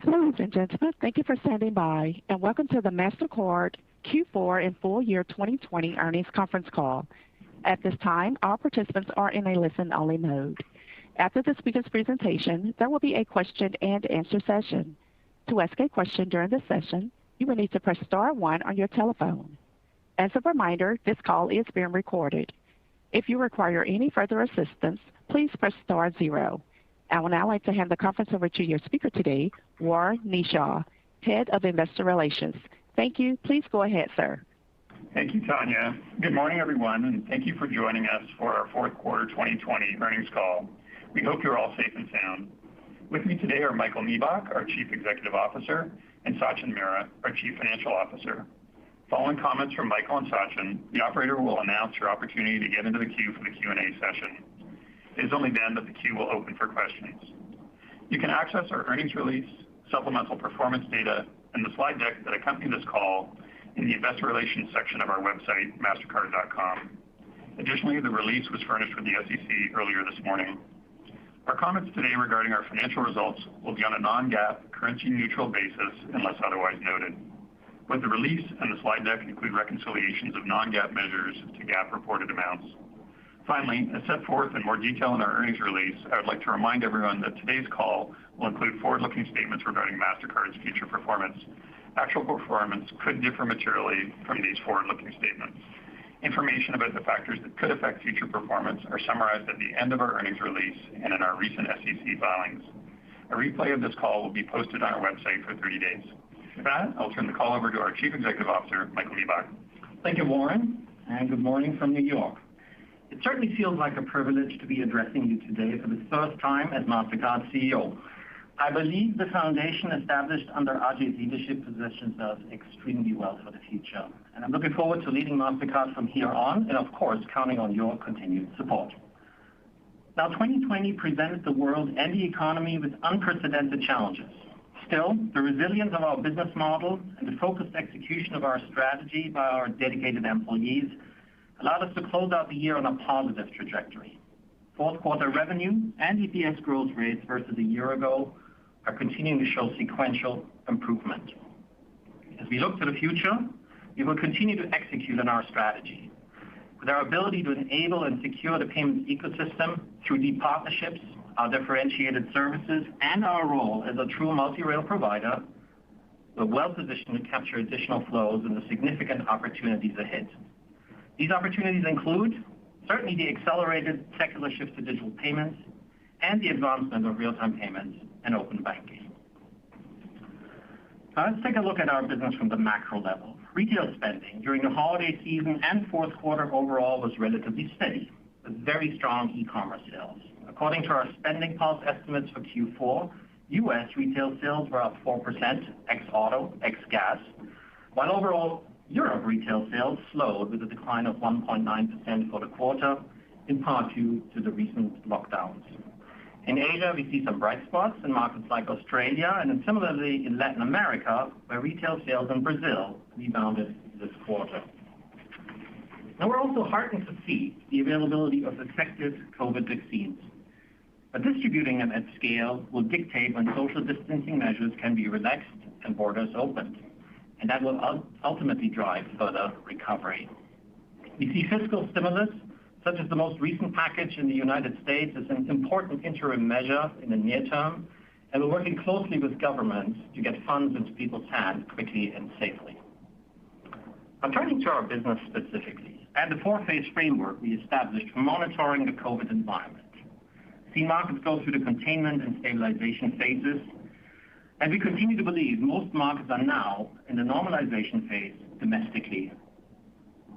Ladies and gentlemen, thank you for standing by, and welcome to the Mastercard Q4 and full year 2020 earnings conference call. At this time, all participants are in a listen-only mode. After the speaker's presentation, there will be a question-and-answer session. To ask a question during the session, you will need to press star one on your telephone. As a reminder, this call is being recorded. If you require any further assistance, please press star zero. I would now like to hand the conference over to your speaker today, Warren Kneeshaw, Head of Investor Relations. Thank you. Please go ahead, sir. Thank you, Tanya. Good morning, everyone, and thank you for joining us for our fourth quarter 2020 earnings call. We hope you're all safe and sound. With me today are Michael Miebach, our Chief Executive Officer, and Sachin Mehra, our Chief Financial Officer. Following comments from Michael and Sachin, the operator will announce your opportunity to get into the queue for the Q&A session. It is only then that the queue will open for questions. You can access our earnings release, supplemental performance data, and the slide deck that accompany this call in the investor relations section of our website, mastercard.com. Additionally, the release was furnished with the SEC earlier this morning. Our comments today regarding our financial results will be on a non-GAAP, currency-neutral basis unless otherwise noted. Both the release and the slide deck include reconciliations of non-GAAP measures to GAAP reported amounts. Finally, as set forth in more detail in our earnings release, I would like to remind everyone that today's call will include forward-looking statements regarding Mastercard's future performance. Actual performance could differ materially from these forward-looking statements. Information about the factors that could affect future performance are summarized at the end of our earnings release and in our recent SEC filings. A replay of this call will be posted on our website for 30 days. With that, I'll turn the call over to our Chief Executive Officer, Michael Miebach. Thank you, Warren, and good morning from New York. It certainly feels like a privilege to be addressing you today for the first time as Mastercard CEO. I believe the foundation established under Ajay's leadership positions us extremely well for the future, and I'm looking forward to leading Mastercard from here on, and of course, counting on your continued support. Now, 2020 presented the world and the economy with unprecedented challenges. Still, the resilience of our business model and the focused execution of our strategy by our dedicated employees allowed us to close out the year on a positive trajectory. Fourth quarter revenue and EPS growth rates versus a year ago are continuing to show sequential improvement. As we look to the future, we will continue to execute on our strategy. With our ability to enable and secure the payments ecosystem through deep partnerships, our differentiated services, and our role as a true multi-rail provider, we're well positioned to capture additional flows and the significant opportunities ahead. These opportunities include certainly the accelerated secular shift to digital payments and the advancement of real-time payments and open banking. Now let's take a look at our business from the macro level. Retail spending during the holiday season and fourth quarter overall was relatively steady, with very strong e-commerce sales. According to our Spending Pulse estimates for Q4, U.S. retail sales were up 4%, ex-auto, ex-gas, while overall Europe retail sales slowed with a decline of 1.9% for the quarter, in part due to the recent lockdowns. In Asia, we see some bright spots in markets like Australia, and then similarly in Latin America, where retail sales in Brazil rebounded this quarter. Now, we're also heartened to see the availability of effective COVID vaccines. But distributing them at scale will dictate when social distancing measures can be relaxed and borders opened, and that will ultimately drive further recovery. We see fiscal stimulus, such as the most recent package in the United States, as an important interim measure in the near term, and we're working closely with governments to get funds into people's hands quickly and safely. Now, turning to our business specifically, and the four-phase framework we established for monitoring the COVID environment. Seen markets go through the containment and stabilization phases, and we continue to believe most markets are now in the normalization phase domestically,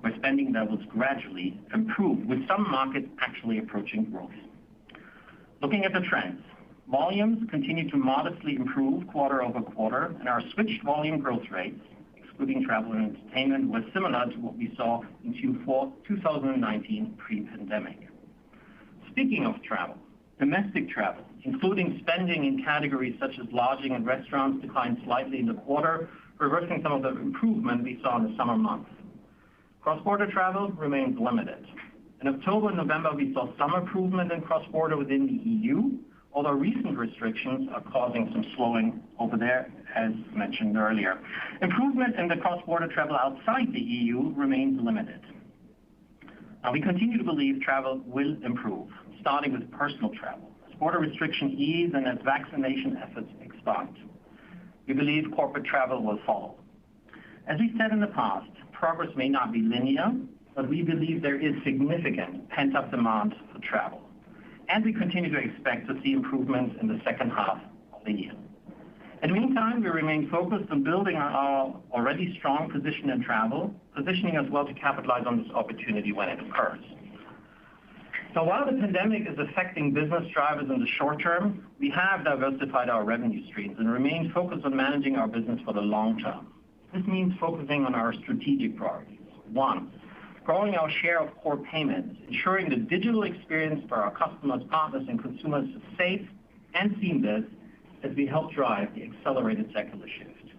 where spending levels gradually improve, with some markets actually approaching growth. Looking at the trends, volumes continue to modestly improve quarter over quarter, and our switched volume growth rates, excluding travel and entertainment, were similar to what we saw in Q4 2019 pre-pandemic. Speaking of travel, domestic travel, including spending in categories such as lodging and restaurants, declined slightly in the quarter, reversing some of the improvement we saw in the summer months. Cross-border travel remains limited. In October and November, we saw some improvement in cross-border within the EU, although recent restrictions are causing some slowing over there, as mentioned earlier. Improvement in the cross-border travel outside the EU remains limited. Now, we continue to believe travel will improve, starting with personal travel, as border restrictions ease and as vaccination efforts expand. We believe corporate travel will follow. As we said in the past, progress may not be linear, but we believe there is significant pent-up demand for travel. And we continue to expect to see improvements in the second half of the year. In the meantime, we remain focused on building on our already strong position in travel, positioning us well to capitalize on this opportunity when it occurs. So while the pandemic is affecting business drivers in the short term, we have diversified our revenue streams and remain focused on managing our business for the long term. This means focusing on our strategic priorities. One, growing our share of core payments, ensuring the digital experience for our customers, partners, and consumers is safe and seamless as we help drive the accelerated secular shift.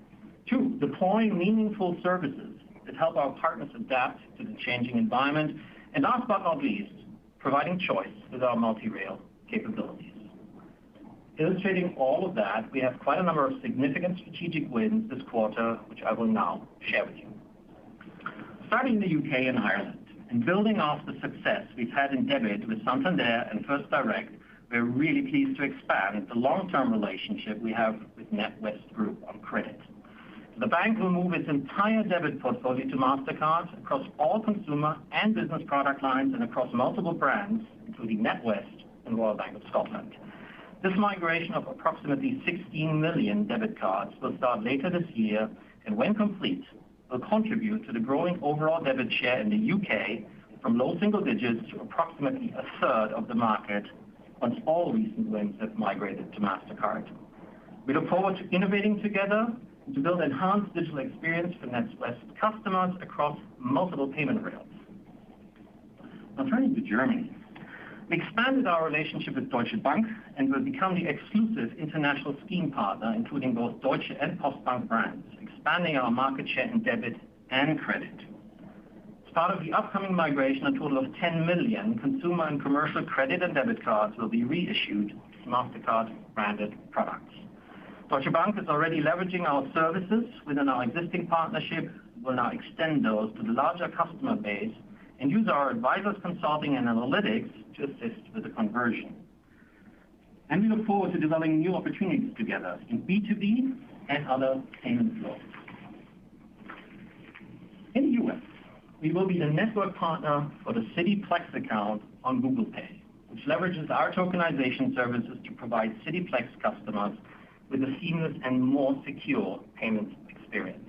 Two, deploying meaningful services that help our partners adapt to the changing environment. And last but not least, providing choice with our multi-rail capabilities. Illustrating all of that, we have quite a number of significant strategic wins this quarter, which I will now share with you. Starting in the UK and Ireland, and building off the success we've had in debit with Santander and First Direct, we're really pleased to expand the long-term relationship we have with NatWest Group on credit. The bank will move its entire debit portfolio to Mastercard across all consumer and business product lines and across multiple brands, including NatWest and Royal Bank of Scotland. This migration of approximately 16 million debit cards will start later this year, and when complete, will contribute to the growing overall debit share in the UK from low single digits to approximately a third of the market once all recent wins have migrated to Mastercard. We look forward to innovating together and to build enhanced digital experience for NatWest customers across multiple payment rails. Now turning to Germany. We expanded our relationship with Deutsche Bank and will become the exclusive international scheme partner, including both Deutsche and Postbank brands, expanding our market share in debit and credit. As part of the upcoming migration, a total of 10 million consumer and commercial credit and debit cards will be reissued as Mastercard-branded products. Deutsche Bank is already leveraging our services within our existing partnership. We will now extend those to the larger customer base and use our advisors consulting and analytics to assist with the conversion. And we look forward to developing new opportunities together in B2B and other payment flows. In the US, we will be the network partner for the CityPlex account on Google Pay, which leverages our tokenization services to provide CityPlex customers with a seamless and more secure payment experience.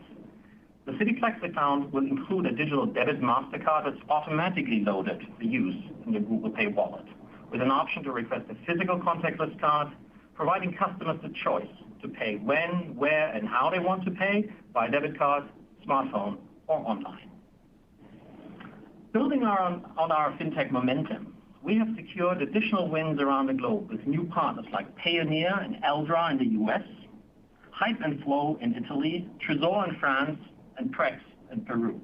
The CityPlex account will include a digital debit Mastercard that's automatically loaded for use in the Google Pay wallet, with an option to request a physical contactless card, providing customers the choice to pay when, where, and how they want to pay by debit card, smartphone, or online. Building on our fintech momentum, we have secured additional wins around the globe with new partners like Payoneer and Eldra in the US, Hype and Flow in Italy, Trésor in France, and Prex in Peru.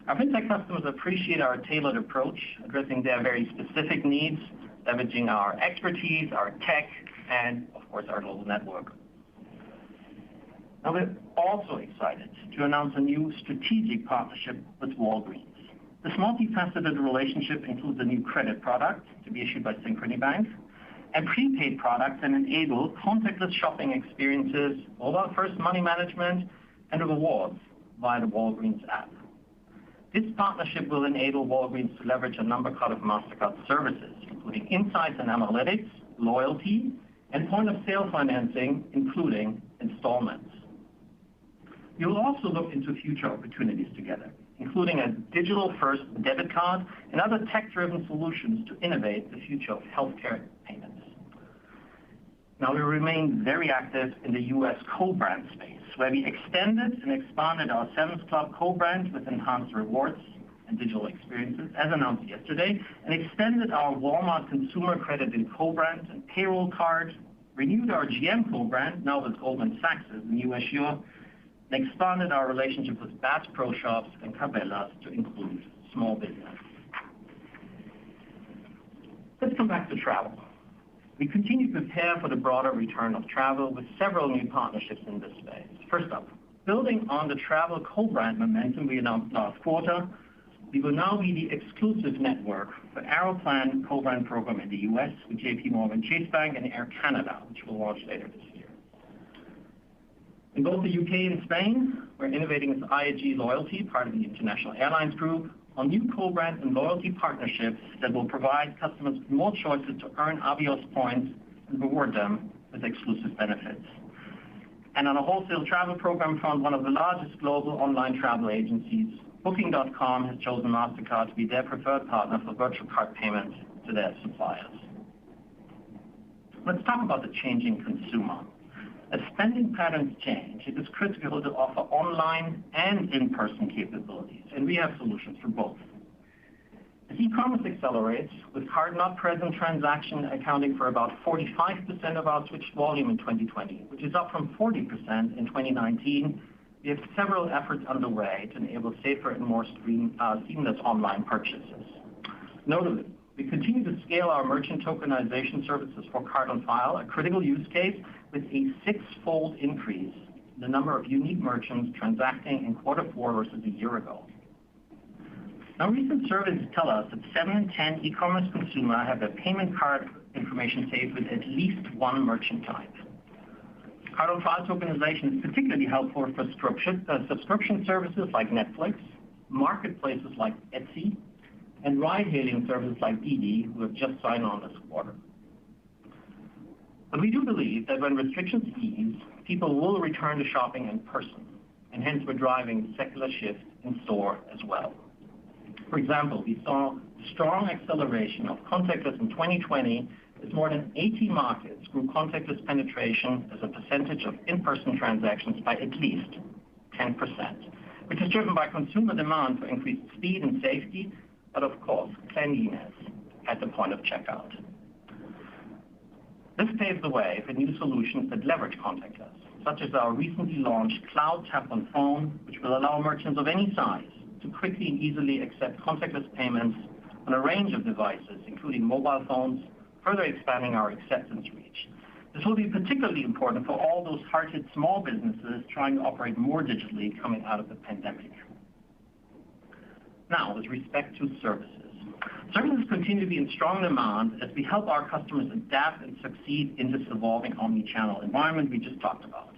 Our fintech customers appreciate our tailored approach, addressing their very specific needs, leveraging our expertise, our tech, and of course our global network. Now we're also excited to announce a new strategic partnership with Walgreens. This multifaceted relationship includes a new credit product to be issued by Synchrony Bank and prepaid products that enable contactless shopping experiences, mobile-first money management, and rewards via the Walgreens app. This partnership will enable Walgreens to leverage a number of Mastercard services, including insights and analytics, loyalty, and point-of-sale financing, including installments. We will also look into future opportunities together, including a digital-first debit card and other tech-driven solutions to innovate the future of healthcare payments. Now, we remain very active in the U.S. co-brand space, where we extended and expanded our Sevens Club co-brand with enhanced rewards and digital experiences, as announced yesterday, and extended our Walmart consumer credit and co-brand and payroll card, renewed our GM co-brand, now with Goldman Sachs as the new issuer, and expanded our relationship with Bass Pro Shops and Cabela's to include small business. Let's come back to travel. We continue to prepare for the broader return of travel with several new partnerships in this space. First up, building on the travel co-brand momentum we announced last quarter, we will now be the exclusive network for Aeroplan co-brand program in the U.S. with JP Morgan Chase Bank and Air Canada, which will launch later this year. In both the UK and Spain, we're innovating with IAG Loyalty, part of the International Airlines Group, on new co-brand and loyalty partnerships that will provide customers with more choices to earn Avios points and reward them with exclusive benefits. And on a wholesale travel program front, one of the largest global online travel agencies, Booking.com, has chosen Mastercard to be their preferred partner for virtual card payments to their suppliers. Let's talk about the changing consumer. As spending patterns change, it is critical to offer online and in-person capabilities, and we have solutions for both. As e-commerce accelerates, with card-not-present transaction accounting for about 45% of our switched volume in 2020, which is up from 40% in 2019, we have several efforts underway to enable safer and more seamless online purchases. Notably, we continue to scale our merchant tokenization services for card on file, a critical use case with a six-fold increase in the number of unique merchants transacting in Q4 versus a year ago. Now, recent surveys tell us that 7 in 10 e-commerce consumers have their payment card information saved with at least one merchant type. Card on file tokenization is particularly helpful for subscription services like Netflix, marketplaces like Etsy, and ride-hailing services like Didi, who have just signed on this quarter. But we do believe that when restrictions ease, people will return to shopping in person, and hence we're driving secular shift in store as well. For example, we saw strong acceleration of contactless in 2020 as more than 80 markets grew contactless penetration as a percentage of in-person transactions by at least 10%, which is driven by consumer demand for increased speed and safety, but of course, cleanliness at the point of checkout. This paves the way for new solutions that leverage contactless, such as our recently launched Cloud Tap on Phone, which will allow merchants of any size to quickly and easily accept contactless payments on a range of devices, including mobile phones, further expanding our acceptance reach. This will be particularly important for all those hard-hit small businesses trying to operate more digitally coming out of the pandemic. Now, with respect to services. Services continue to be in strong demand as we help our customers adapt and succeed in this evolving omni-channel environment we just talked about.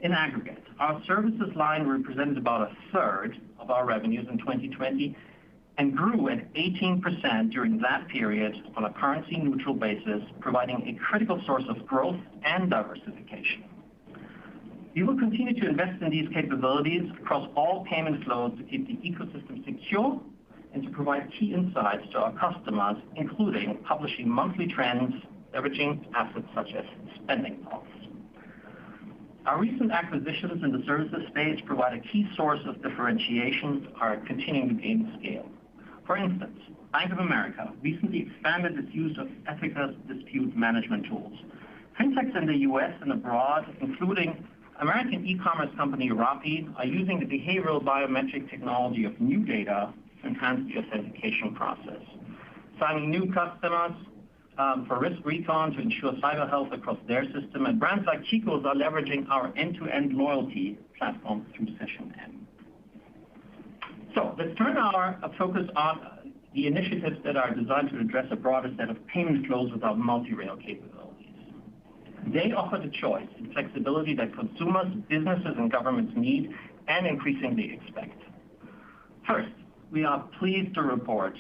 In aggregate, our services line represented about a third of our revenues in 2020 and grew at 18% during that period on a currency-neutral basis, providing a critical source of growth and diversification. We will continue to invest in these capabilities across all payment flows to keep the ecosystem secure and to provide key insights to our customers, including publishing monthly trends, leveraging assets such as spending pulse. Our recent acquisitions in the services space provide a key source of differentiation, are continuing to gain scale. For instance, Bank of America recently expanded its use of ethical dispute management tools. Fintechs in the U.S. and abroad, including American e-commerce company Rappi, are using the behavioral biometric technology of NuData to enhance the authentication process. Signing new customers for risk recon to ensure cyber health across their system, and brands like Chico's are leveraging our end-to-end loyalty platform through Session N. So let's turn our focus on the initiatives that are designed to address a broader set of payment flows with our multi-rail capabilities. They offer the choice and flexibility that consumers, businesses, and governments need and increasingly expect. First, we are pleased to report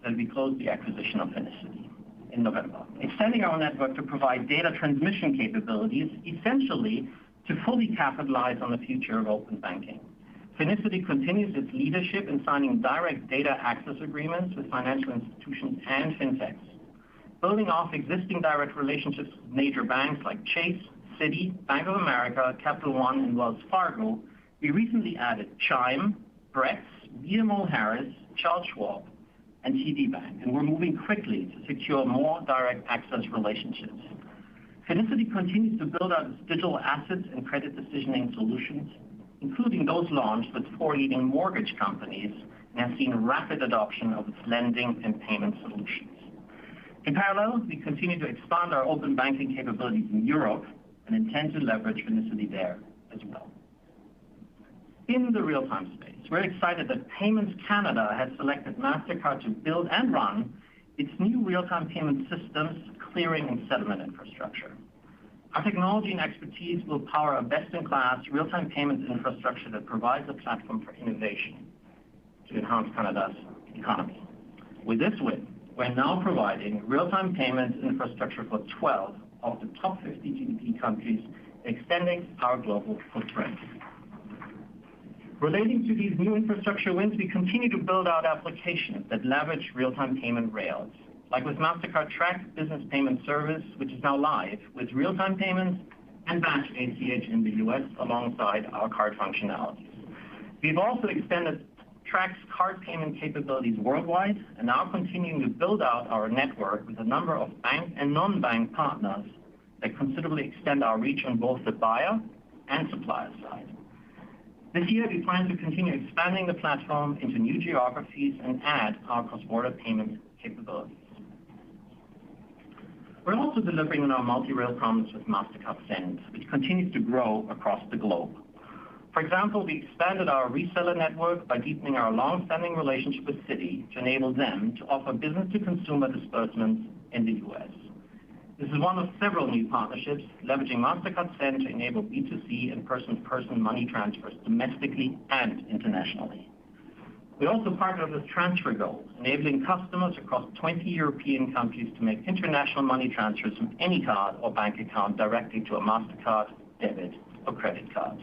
that we closed the acquisition of Finicity in November, extending our network to provide data transmission capabilities, essentially to fully capitalize on the future of open banking. Finicity continues its leadership in signing direct data access agreements with financial institutions and fintechs. Building off existing direct relationships with major banks like Chase, Citi, Bank of America, Capital One, and Wells Fargo, we recently added Chime, Brex, BMO Harris, Charles Schwab, and TD Bank, and we're moving quickly to secure more direct access relationships. Finicity continues to build out its digital assets and credit decisioning solutions, including those launched with 4 leading mortgage companies, and has seen rapid adoption of its lending and payment solutions. In parallel, we continue to expand our open banking capabilities in Europe and intend to leverage Finicity there as well. In the real-time space, we're excited that Payments Canada has selected Mastercard to build and run its new real-time payment systems, clearing and settlement infrastructure. Our technology and expertise will power a best-in-class real-time payments infrastructure that provides a platform for innovation to enhance Canada's economy. With this win, we're now providing real-time payments infrastructure for 12 of the top 50 GDP countries, extending our global footprint. Relating to these new infrastructure wins, we continue to build out applications that leverage real-time payment rails, like with Mastercard Track Business Payment Service, which is now live with real-time payments and batch ACH in the US alongside our card functionalities. We've also extended Track's card payment capabilities worldwide and now continuing to build out our network with a number of bank and non-bank partners that considerably extend our reach on both the buyer and supplier side. This year, we plan to continue expanding the platform into new geographies and add our cross-border payment capabilities. We're also delivering on our multi-rail promise with Mastercard Send, which continues to grow across the globe. For example, we expanded our reseller network by deepening our long-standing relationship with Citi to enable them to offer business-to-consumer disbursements in the U.S. This is one of several new partnerships leveraging Mastercard Send to enable B2C and person-to-person money transfers domestically and internationally. We also partnered with TransferGo, enabling customers across 20 European countries to make international money transfers from any card or bank account directly to a Mastercard, debit, or credit card.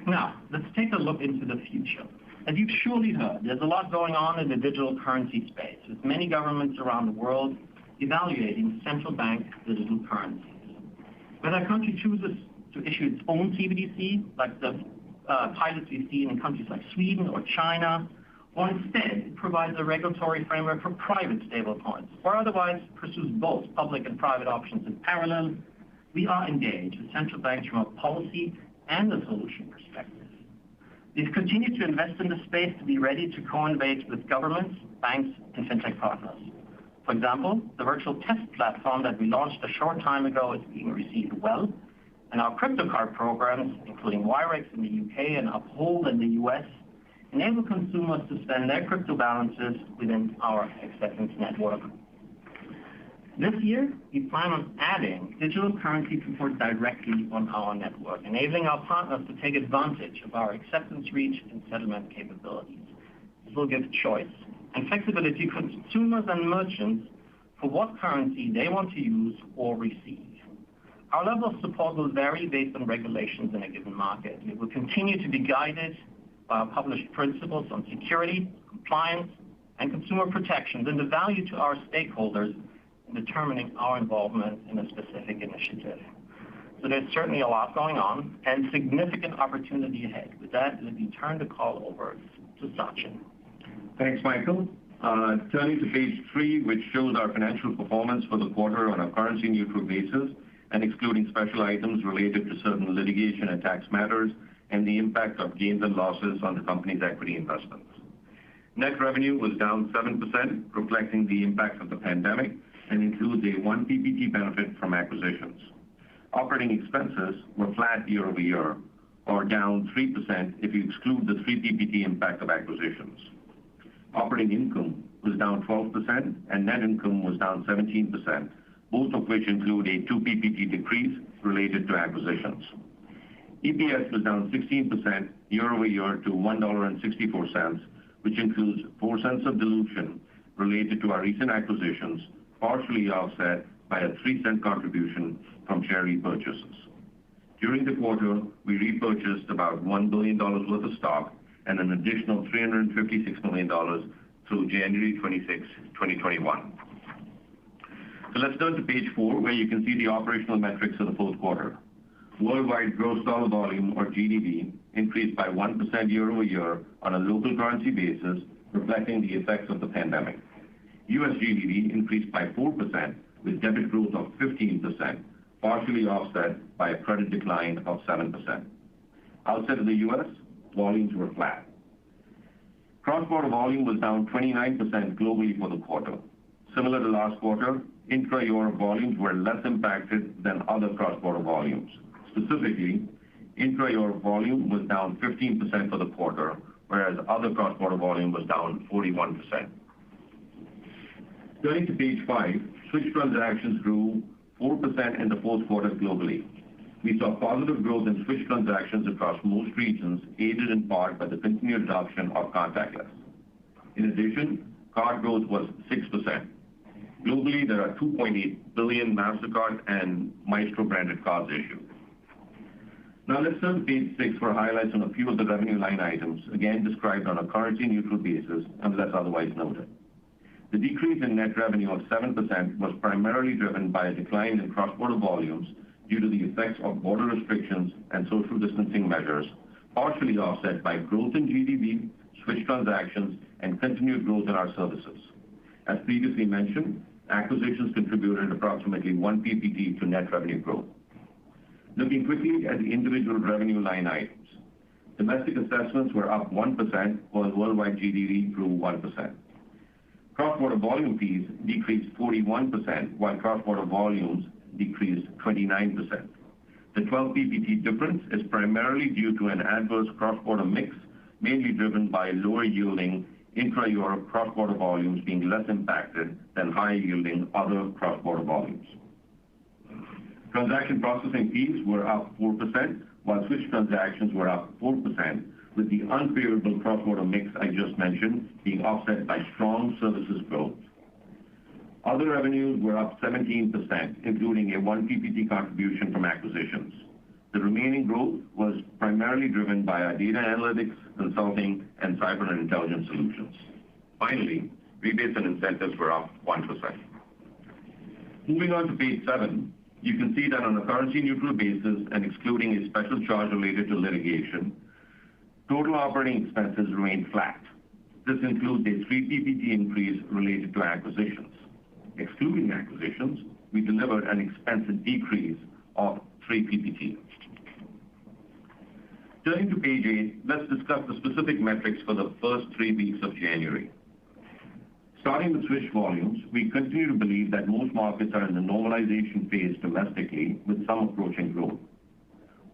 Now, let's take a look into the future. As you've surely heard, there's a lot going on in the digital currency space, with many governments around the world evaluating central bank digital currencies. Whether a country chooses to issue its own CBDC, like the pilots we've seen in countries like Sweden or China, or instead it provides a regulatory framework for private stablecoins, or otherwise pursues both public and private options in parallel, we are engaged with central banks from a policy and a solution perspective. We've continued to invest in the space to be ready to co-innovate with governments, banks, and fintech partners. For example, the virtual test platform that we launched a short time ago is being received well, and our crypto card programs, including Wirex in the UK and Uphold in the US, enable consumers to spend their crypto balances within our acceptance network. This year, we plan on adding digital currency support directly on our network, enabling our partners to take advantage of our acceptance reach and settlement capabilities. This will give choice and flexibility for consumers and merchants for what currency they want to use or receive. Our level of support will vary based on regulations in a given market. We will continue to be guided by our published principles on security, compliance, and consumer protections, and the value to our stakeholders in determining our involvement in a specific initiative. So there's certainly a lot going on and significant opportunity ahead. With that, let me turn the call over to Sachin. Thanks, Michael. Turning to page 3, which shows our financial performance for the quarter on a currency-neutral basis and excluding special items related to certain litigation and tax matters and the impact of gains and losses on the company's equity investments. Net revenue was down 7%, reflecting the impact of the pandemic, and includes a 1 PPT benefit from acquisitions. Operating expenses were flat year over year, or down 3% if you exclude the 3 PPT impact of acquisitions. Operating income was down 12%, and net income was down 17%, both of which include a 2 PPT decrease related to acquisitions. EPS was down 16% year over year to $1.64, which includes 4 cents of dilution related to our recent acquisitions, partially offset by a 3-cent contribution from share repurchases. During the quarter, we repurchased about $1 billion worth of stock and an additional $356 million through January 26, 2021. So let's turn to page 4, where you can see the operational metrics for the fourth quarter. Worldwide gross dollar volume, or GDV, increased by 1% year over year on a local currency basis, reflecting the effects of the pandemic. U.S. GDV increased by 4%, with debit growth of 15%, partially offset by a credit decline of 7%. Outside of the U.S., volumes were flat. Cross-border volume was down 29% globally for the quarter. Similar to last quarter, intra-Europe volumes were less impacted than other cross-border volumes. Specifically, intra-Europe volume was down 15% for the quarter, whereas other cross-border volume was down 41%. Turning to page 5, switch transactions grew 4% in the fourth quarter globally. We saw positive growth in switch transactions across most regions, aided in part by the continued adoption of contactless. In addition, card growth was 6%. Globally, there are 2.8 billion Mastercard and Maestro branded cards issued. Now let's turn to page 6 for highlights on a few of the revenue line items, again described on a currency-neutral basis unless otherwise noted. The decrease in net revenue of 7% was primarily driven by a decline in cross-border volumes due to the effects of border restrictions and social distancing measures, partially offset by growth in GDP, switch transactions, and continued growth in our services. As previously mentioned, acquisitions contributed approximately 1 PPT to net revenue growth. Looking quickly at the individual revenue line items. Domestic assessments were up 1%, while worldwide GDP grew 1%. Cross-border volume fees decreased 41%, while cross-border volumes decreased 29%. The 12 PPT difference is primarily due to an adverse cross-border mix, mainly driven by lower-yielding intra-Europe cross-border volumes being less impacted than high-yielding other cross-border volumes. Transaction processing fees were up 4%, while switch transactions were up 4%, with the unfavorable cross-border mix I just mentioned being offset by strong services growth. Other revenues were up 17%, including a 1 PPT contribution from acquisitions. The remaining growth was primarily driven by our data analytics, consulting, and cyber and intelligence solutions. Finally, rebates and incentives were up 1%. Moving on to page 7, you can see that on a currency-neutral basis and excluding a special charge related to litigation, total operating expenses remained flat. This includes a 3 PPT increase related to acquisitions. Excluding acquisitions, we delivered an expense decrease of 3 PPT. Turning to page 8, let's discuss the specific metrics for the first 3 weeks of January. Starting with switch volumes, we continue to believe that most markets are in the normalization phase domestically, with some approaching growth.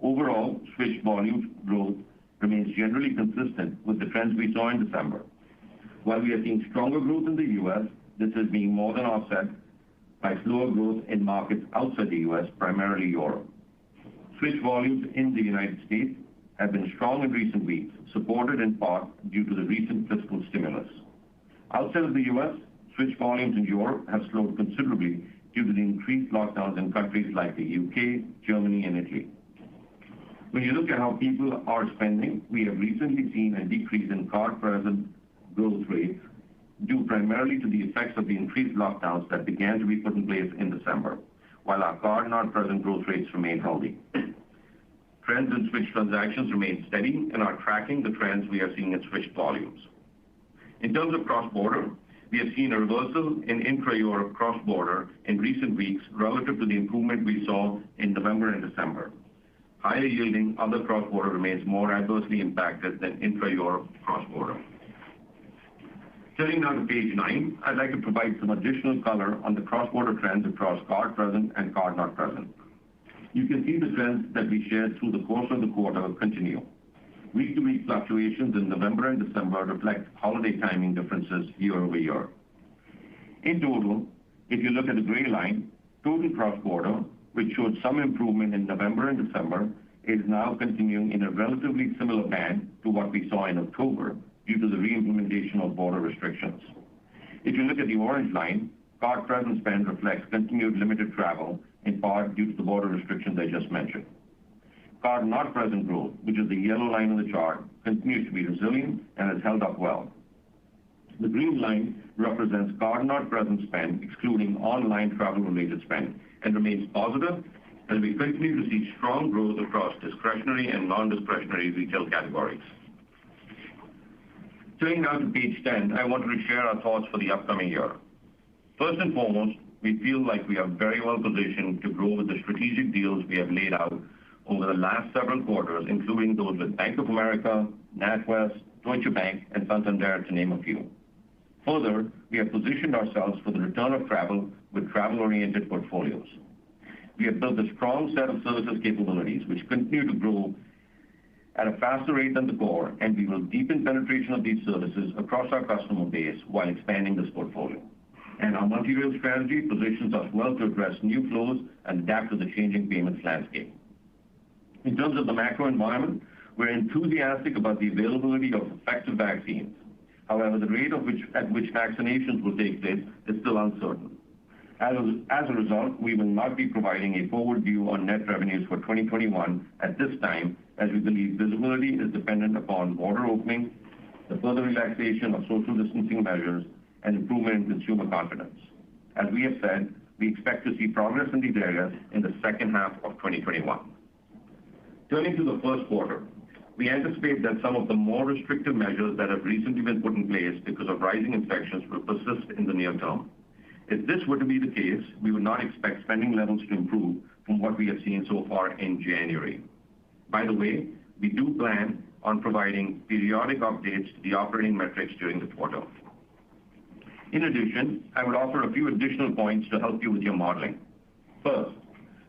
Overall, switch volume growth remains generally consistent with the trends we saw in December. While we are seeing stronger growth in the U.S., this is being more than offset by slower growth in markets outside the U.S., primarily Europe. Switch volumes in the United States have been strong in recent weeks, supported in part due to the recent fiscal stimulus. Outside of the U.S., switch volumes in Europe have slowed considerably due to the increased lockdowns in countries like the UK, Germany, and Italy. When you look at how people are spending, we have recently seen a decrease in card-present growth rates due primarily to the effects of the increased lockdowns that began to be put in place in December, while our card-not-present growth rates remain healthy. Trends in switch transactions remain steady and are tracking the trends we are seeing in switch volumes. In terms of cross-border, we have seen a reversal in intra-Europe cross-border in recent weeks relative to the improvement we saw in November and December. Higher yielding other cross-border remains more adversely impacted than intra-Europe cross-border. Turning now to page 9, I'd like to provide some additional color on the cross-border trends across card-present and card-not-present. You can see the trends that we shared through the course of the quarter continue. Week-to-week fluctuations in November and December reflect holiday timing differences year over year. In total, if you look at the gray line, total cross-border, which showed some improvement in November and December, is now continuing in a relatively similar band to what we saw in October due to the re-implementation of border restrictions. If you look at the orange line, card-present spend reflects continued limited travel, in part due to the border restrictions I just mentioned. Card-not-present growth, which is the yellow line on the chart, continues to be resilient and has held up well. The green line represents card-not-present spend, excluding online travel-related spend, and remains positive as we continue to see strong growth across discretionary and non-discretionary retail categories. Turning now to page 10, I want to share our thoughts for the upcoming year. First and foremost, we feel like we are very well positioned to grow with the strategic deals we have laid out over the last several quarters, including those with Bank of America, NatWest, Deutsche Bank, and Santander, to name a few. Further, we have positioned ourselves for the return of travel with travel-oriented portfolios. We have built a strong set of services capabilities which continue to grow at a faster rate than the core, and we will deepen penetration of these services across our customer base while expanding this portfolio. And our multi-rail strategy positions us well to address new flows and adapt to the changing payments landscape. In terms of the macro environment, we're enthusiastic about the availability of effective vaccines. However, the rate at which vaccinations will take place is still uncertain. As a result, we will not be providing a forward view on net revenues for 2021 at this time, as we believe visibility is dependent upon border opening, the further relaxation of social distancing measures, and improvement in consumer confidence. As we have said, we expect to see progress in these areas in the second half of 2021. Turning to the first quarter, we anticipate that some of the more restrictive measures that have recently been put in place because of rising infections will persist in the near term. If this were to be the case, we would not expect spending levels to improve from what we have seen so far in January. By the way, we do plan on providing periodic updates to the operating metrics during the quarter. In addition, I would offer a few additional points to help you with your modeling. First,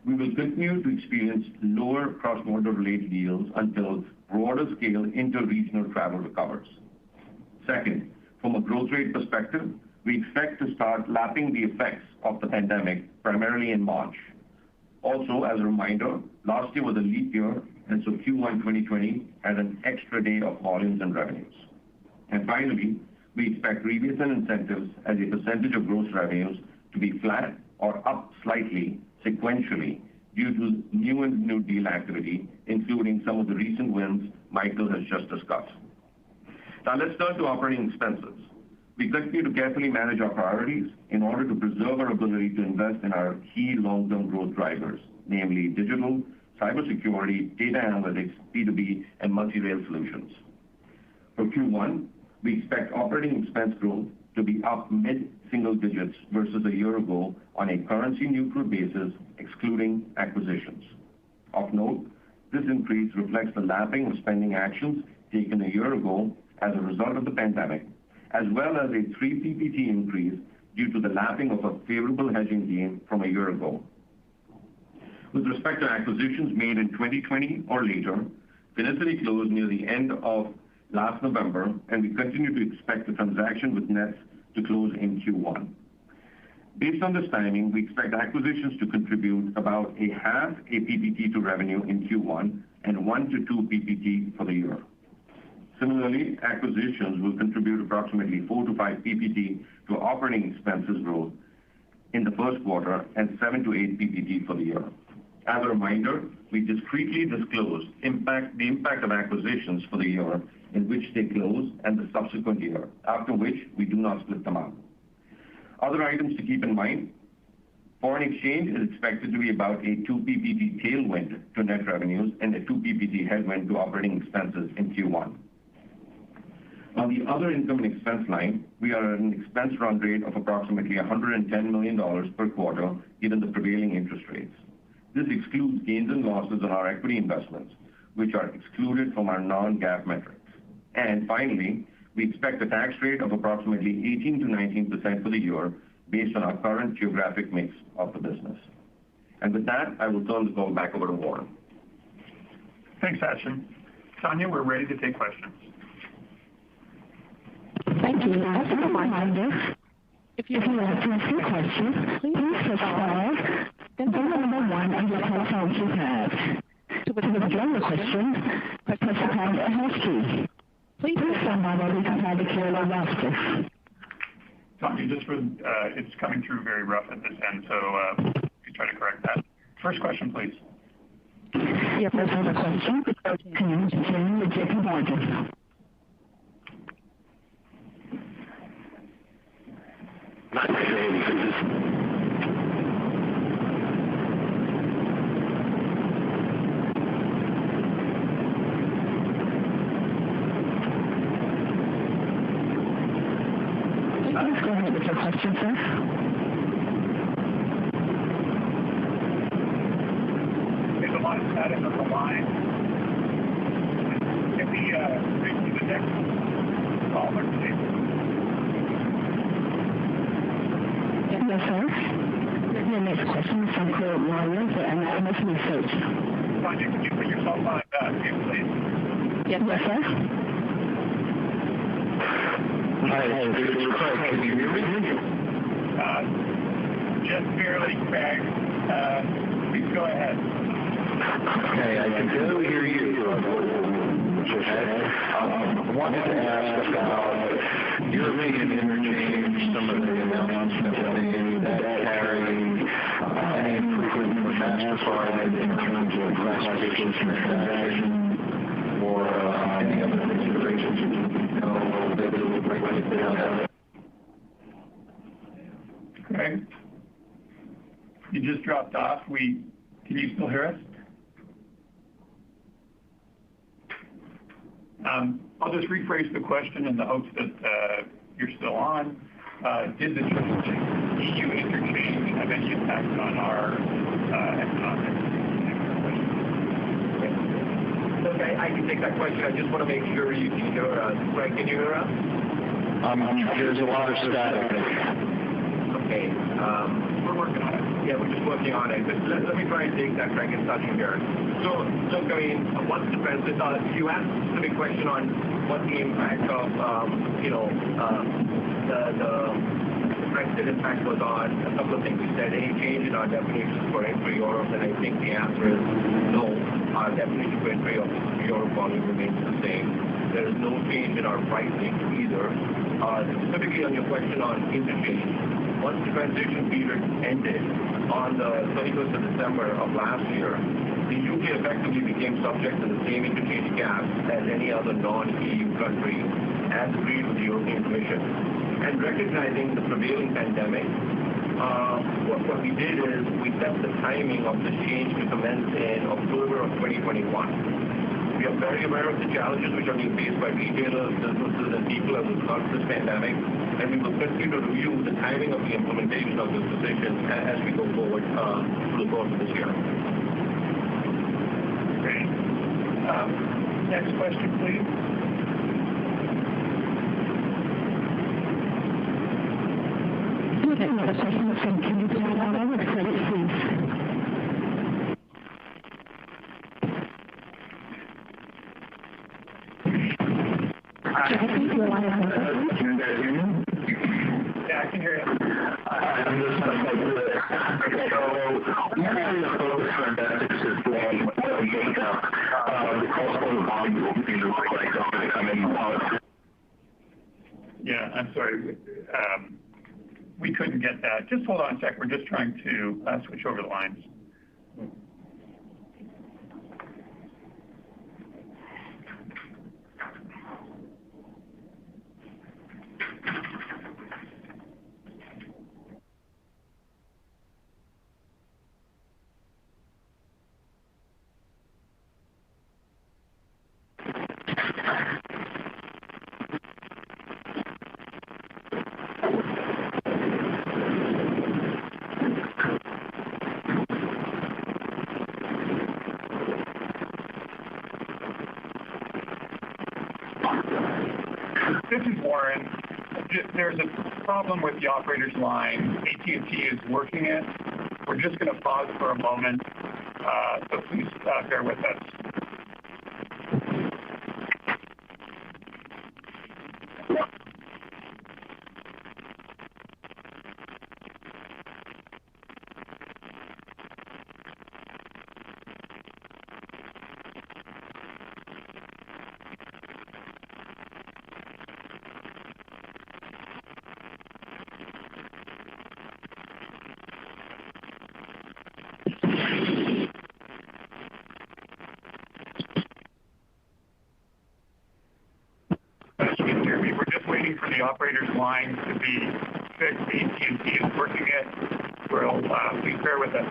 we will continue to experience lower cross-border related yields until broader scale inter-regional travel recovers. Second, from a growth rate perspective, we expect to start lapping the effects of the pandemic primarily in March. Also, as a reminder, last year was a leap year, and so Q1 2020 had an extra day of volumes and revenues. And finally, we expect rebates and incentives as a percentage of gross revenues to be flat or up slightly sequentially due to new and new deal activity, including some of the recent wins Michael has just discussed. Now let's turn to operating expenses. We continue to carefully manage our priorities in order to preserve our ability to invest in our key long-term growth drivers, namely digital, cybersecurity, data analytics, B2B, and multi-rail solutions. For Q1, we expect operating expense growth to be up mid-single digits versus a year ago on a currency-neutral basis, excluding acquisitions. Of note, this increase reflects the lapping of spending actions taken a year ago as a result of the pandemic, as well as a 3 PPT increase due to the lapping of a favorable hedging gain from a year ago. With respect to acquisitions made in 2020 or later, Finicity closed near the end of last November, and we continue to expect the transaction with Nets to close in Q1. Based on this timing, we expect acquisitions to contribute about a half a PPT to revenue in Q1 and 1 to 2 PPT for the year. Similarly, acquisitions will contribute approximately 4 to 5 PPT to operating expenses growth in the first quarter and 7 to 8 PPT for the year. As a reminder, we discretely disclose the impact of acquisitions for the year in which they close and the subsequent year, after which we do not split them out. Other items to keep in mind: foreign exchange is expected to be about a 2 PPT tailwind to net revenues and a 2 PPT headwind to operating expenses in Q1. On the other income and expense line, we are at an expense run rate of approximately $110 million per quarter given the prevailing interest rates. This excludes gains and losses on our equity investments, which are excluded from our non-GAAP metrics. And finally, we expect a tax rate of approximately 18 to 19% for the year based on our current geographic mix of the business. And with that, I will turn the call back over to Warren. Thanks, Sachin. Tanya, we're ready to take questions. Thank you. As a reminder, if you would like to ask a question, please press star, then the number 1 on your telephone keypad. To withdraw your question, press the pound or hash key. Please stand by while we compile the Q&A roster. Tanya, it's coming through very rough at this end, so you try to correct that. First question, please. Your first question comes from JP Morgan. Not saying Go ahead with your question, sir. There's a lot of static on the line. Can we reach the next caller, please? Yes, sir. Your next question is from Claude Warrior for Anonymous Research. Tanya, can you put yourself on mute, please? Yes, sir. Hi, this is Craig. Can you hear me? Just barely, Craig. Please go ahead. Okay, I can still hear you. I wanted to ask about European interchange, some of the announcements that carry any improvement for Mastercard in terms of classification of transactions or any other considerations that will break it down. Craig, you just dropped off. Can you still hear us? I'll just rephrase the question in the hopes that you're still on. Did the EU interchange have any impact on our economics? Okay, I can take that question. I just want to make sure you can hear us. Craig, can you hear us? There's a lot of static. Okay. We're working on it. Yeah, we're just working on it. But let me try and take that, Craig, and start from here. So, look, I mean, what's the benefit? You asked a specific question on what the impact of, the Brexit impact was on a couple of things. We said any change in our definitions for entry Europe, and I think the answer is no. Our definition for entry Europe volume remains the same. There is no change in our pricing either. Specifically on your question on interchange, once the transition period ended on the 31st of December of last year, the UK effectively became subject to the same interchange caps as any other non-EU country, as agreed with the European Commission. And recognizing the prevailing pandemic, what we did is we set the timing of the change to commence in October of 2021. We are very aware of the challenges which are being faced by retailers, businesses, and people as a result of this pandemic, and we will continue to review the timing of the implementation of this decision as we go forward through the course of this year. Great. Next question, please. Another question from Kenneth Yamamoto with Credit Suisse. Yeah, I can hear you. I'm just going to go through it. So, one area of focus for investors is the makeup of the cross-border volume will be look like going to come in. Yeah, I'm sorry. We couldn't get that. Just hold on a sec. We're just trying to switch over the lines. This is Warren. There's a problem with the operator's line. AT&T is working it. We're just going to pause for a moment, so please bear with us. For the operator's line to be fixed. AT&T is working it. Please bear with us.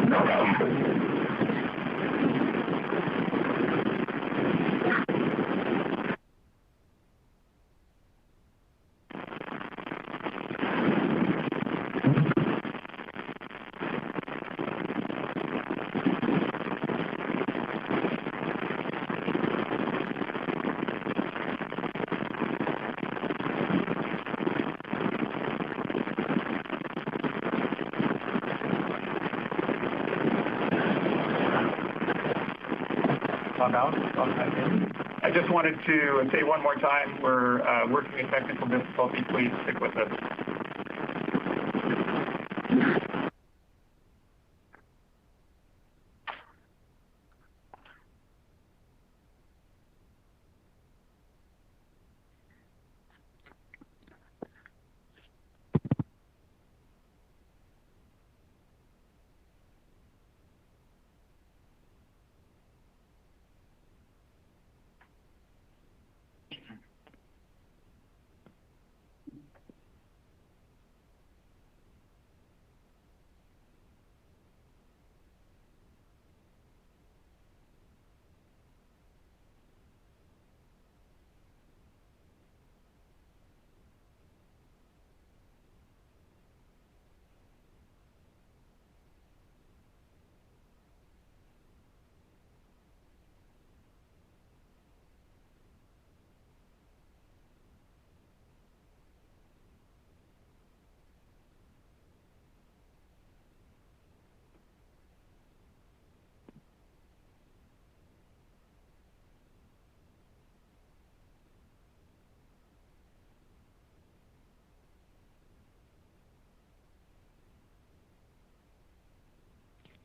No problem. log out, log back in. I just wanted to say one more time, we're working a technical difficulty. Please stick with us.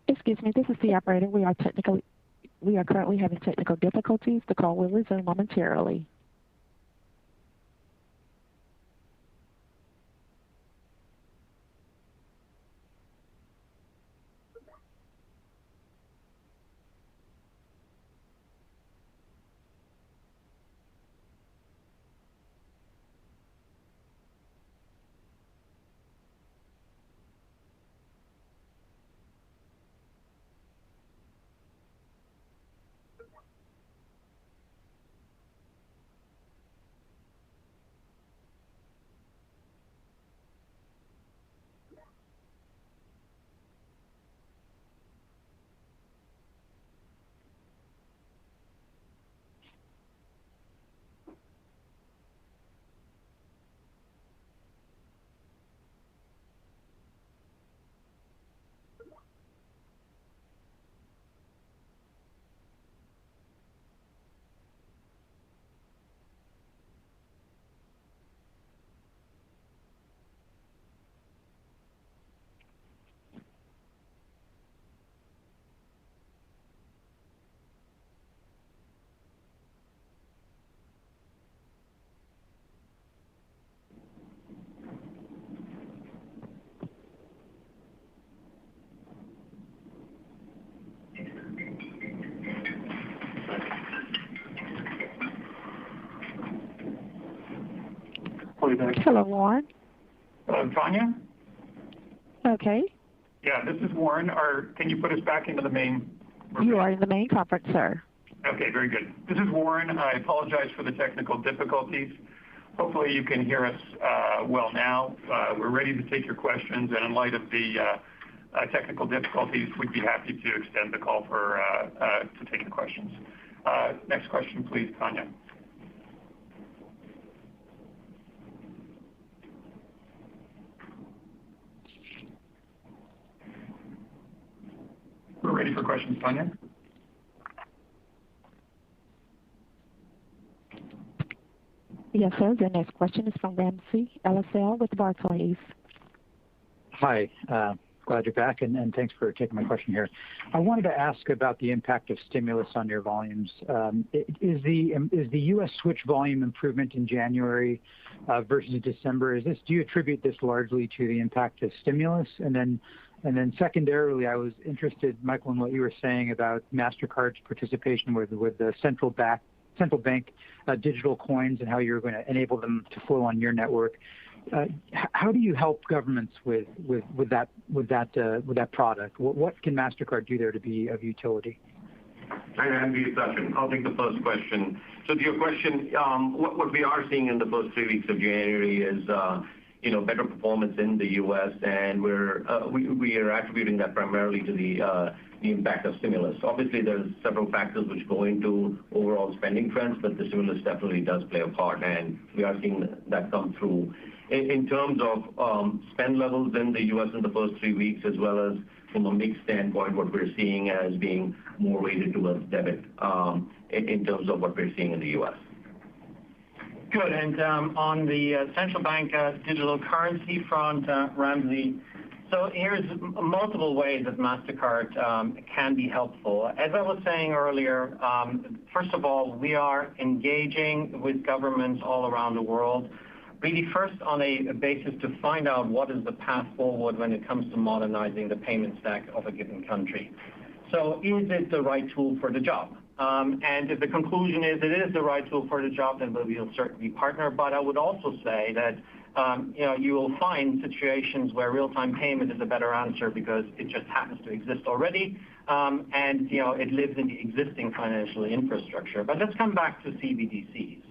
Excuse me, this is the operator. We are currently having technical difficulties. The call will resume momentarily. Hello, Warren. Hello, Tanya? Okay. Yeah, this is Warren. Can you put us back into the main? You are in the main conference, sir. Okay, very good. This is Warren. I apologize for the technical difficulties. Hopefully you can hear us well now. We're ready to take your questions, and in light of the technical difficulties, we'd be happy to extend the call to take your questions. Next question, please, Tanya. We're ready for questions, Tanya. Yes, sir. The next question is from Ramsey El-Assal with Barclays. Hi. Glad you're back, and thanks for taking my question here. I wanted to ask about the impact of stimulus on your volumes. Is the U.S. switch volume improvement in January versus December, do you attribute this largely to the impact of stimulus? And then secondarily, I was interested, Michael, in what you were saying about Mastercard's participation with the central bank digital coins and how you're going to enable them to flow on your network. How do you help governments with that product? What can Mastercard do there to be of utility? Hi, Andy, it's Sachin. I'll take the first question. So to your question, what we are seeing in the first 3 weeks of January is better performance in the U.S., and we are attributing that primarily to the impact of stimulus. Obviously, there's several factors which go into overall spending trends, but the stimulus definitely does play a part, and we are seeing that come through. In terms of spend levels in the U.S. in the first 3 weeks, as well as from a mix standpoint, what we're seeing as being more weighted towards debit in terms of what we're seeing in the U.S. Good. And on the central bank digital currency front, Ramsey, so here's multiple ways that Mastercard can be helpful. As I was saying earlier, first of all, we are engaging with governments all around the world, really first on a basis to find out what is the path forward when it comes to modernizing the payment stack of a given country. So is it the right tool for the job? And if the conclusion is it is the right tool for the job, then we'll certainly partner. But I would also say that you will find situations where real-time payment is a better answer because it just happens to exist already, and it lives in the existing financial infrastructure. But let's come back to CBDCs.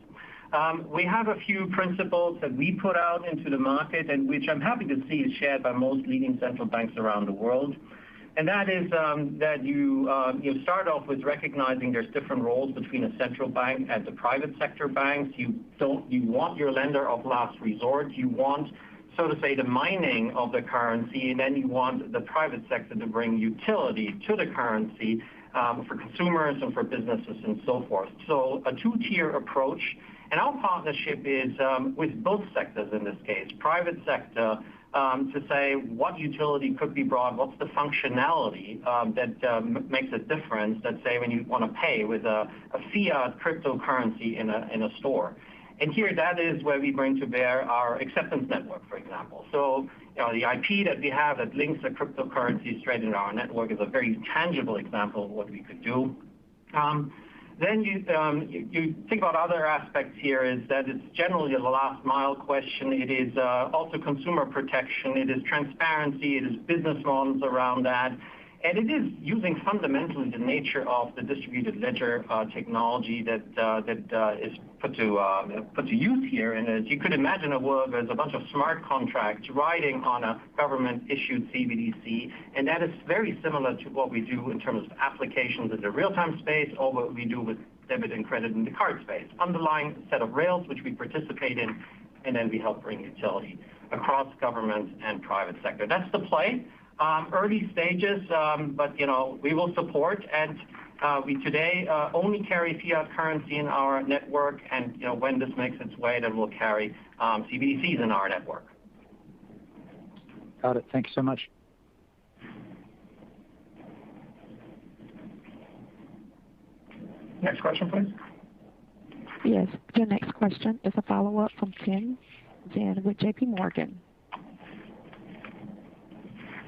We have a few principles that we put out into the market, and which I'm happy to see is shared by most leading central banks around the world. And that is that you start off with recognizing there's different roles between a central bank and the private sector banks. You want your lender of last resort. You want, so to say, the mining of the currency, and then you want the private sector to bring utility to the currency for consumers and for businesses and so forth. So a two-tier approach. And our partnership is with both sectors in this case, private sector, to say what utility could be brought, what's the functionality that makes a difference, let's say when you want to pay with a fiat cryptocurrency in a store. And here that is where we bring to bear our acceptance network, for example. So the IP that we have that links the cryptocurrency straight into our network is a very tangible example of what we could do. Then you think about other aspects here is that it's generally a last mile question. It is also consumer protection. It is transparency. It is business models around that. And it is using fundamentally the nature of the distributed ledger technology that is put to use here. And as you could imagine a world where there's a bunch of smart contracts riding on a government-issued CBDC, and that is very similar to what we do in terms of applications in the real-time space or what we do with debit and credit in the card space. Underlying set of rails which we participate in, and then we help bring utility across government and private sector. That's the play. Early stages, but we will support, and we today only carry fiat currency in our network, and when this makes its way, then we'll carry CBDCs in our network. Got it. Thank you so much. Next question, please. Yes, your next question is a follow-up from Tim Jen with J.P. Morgan.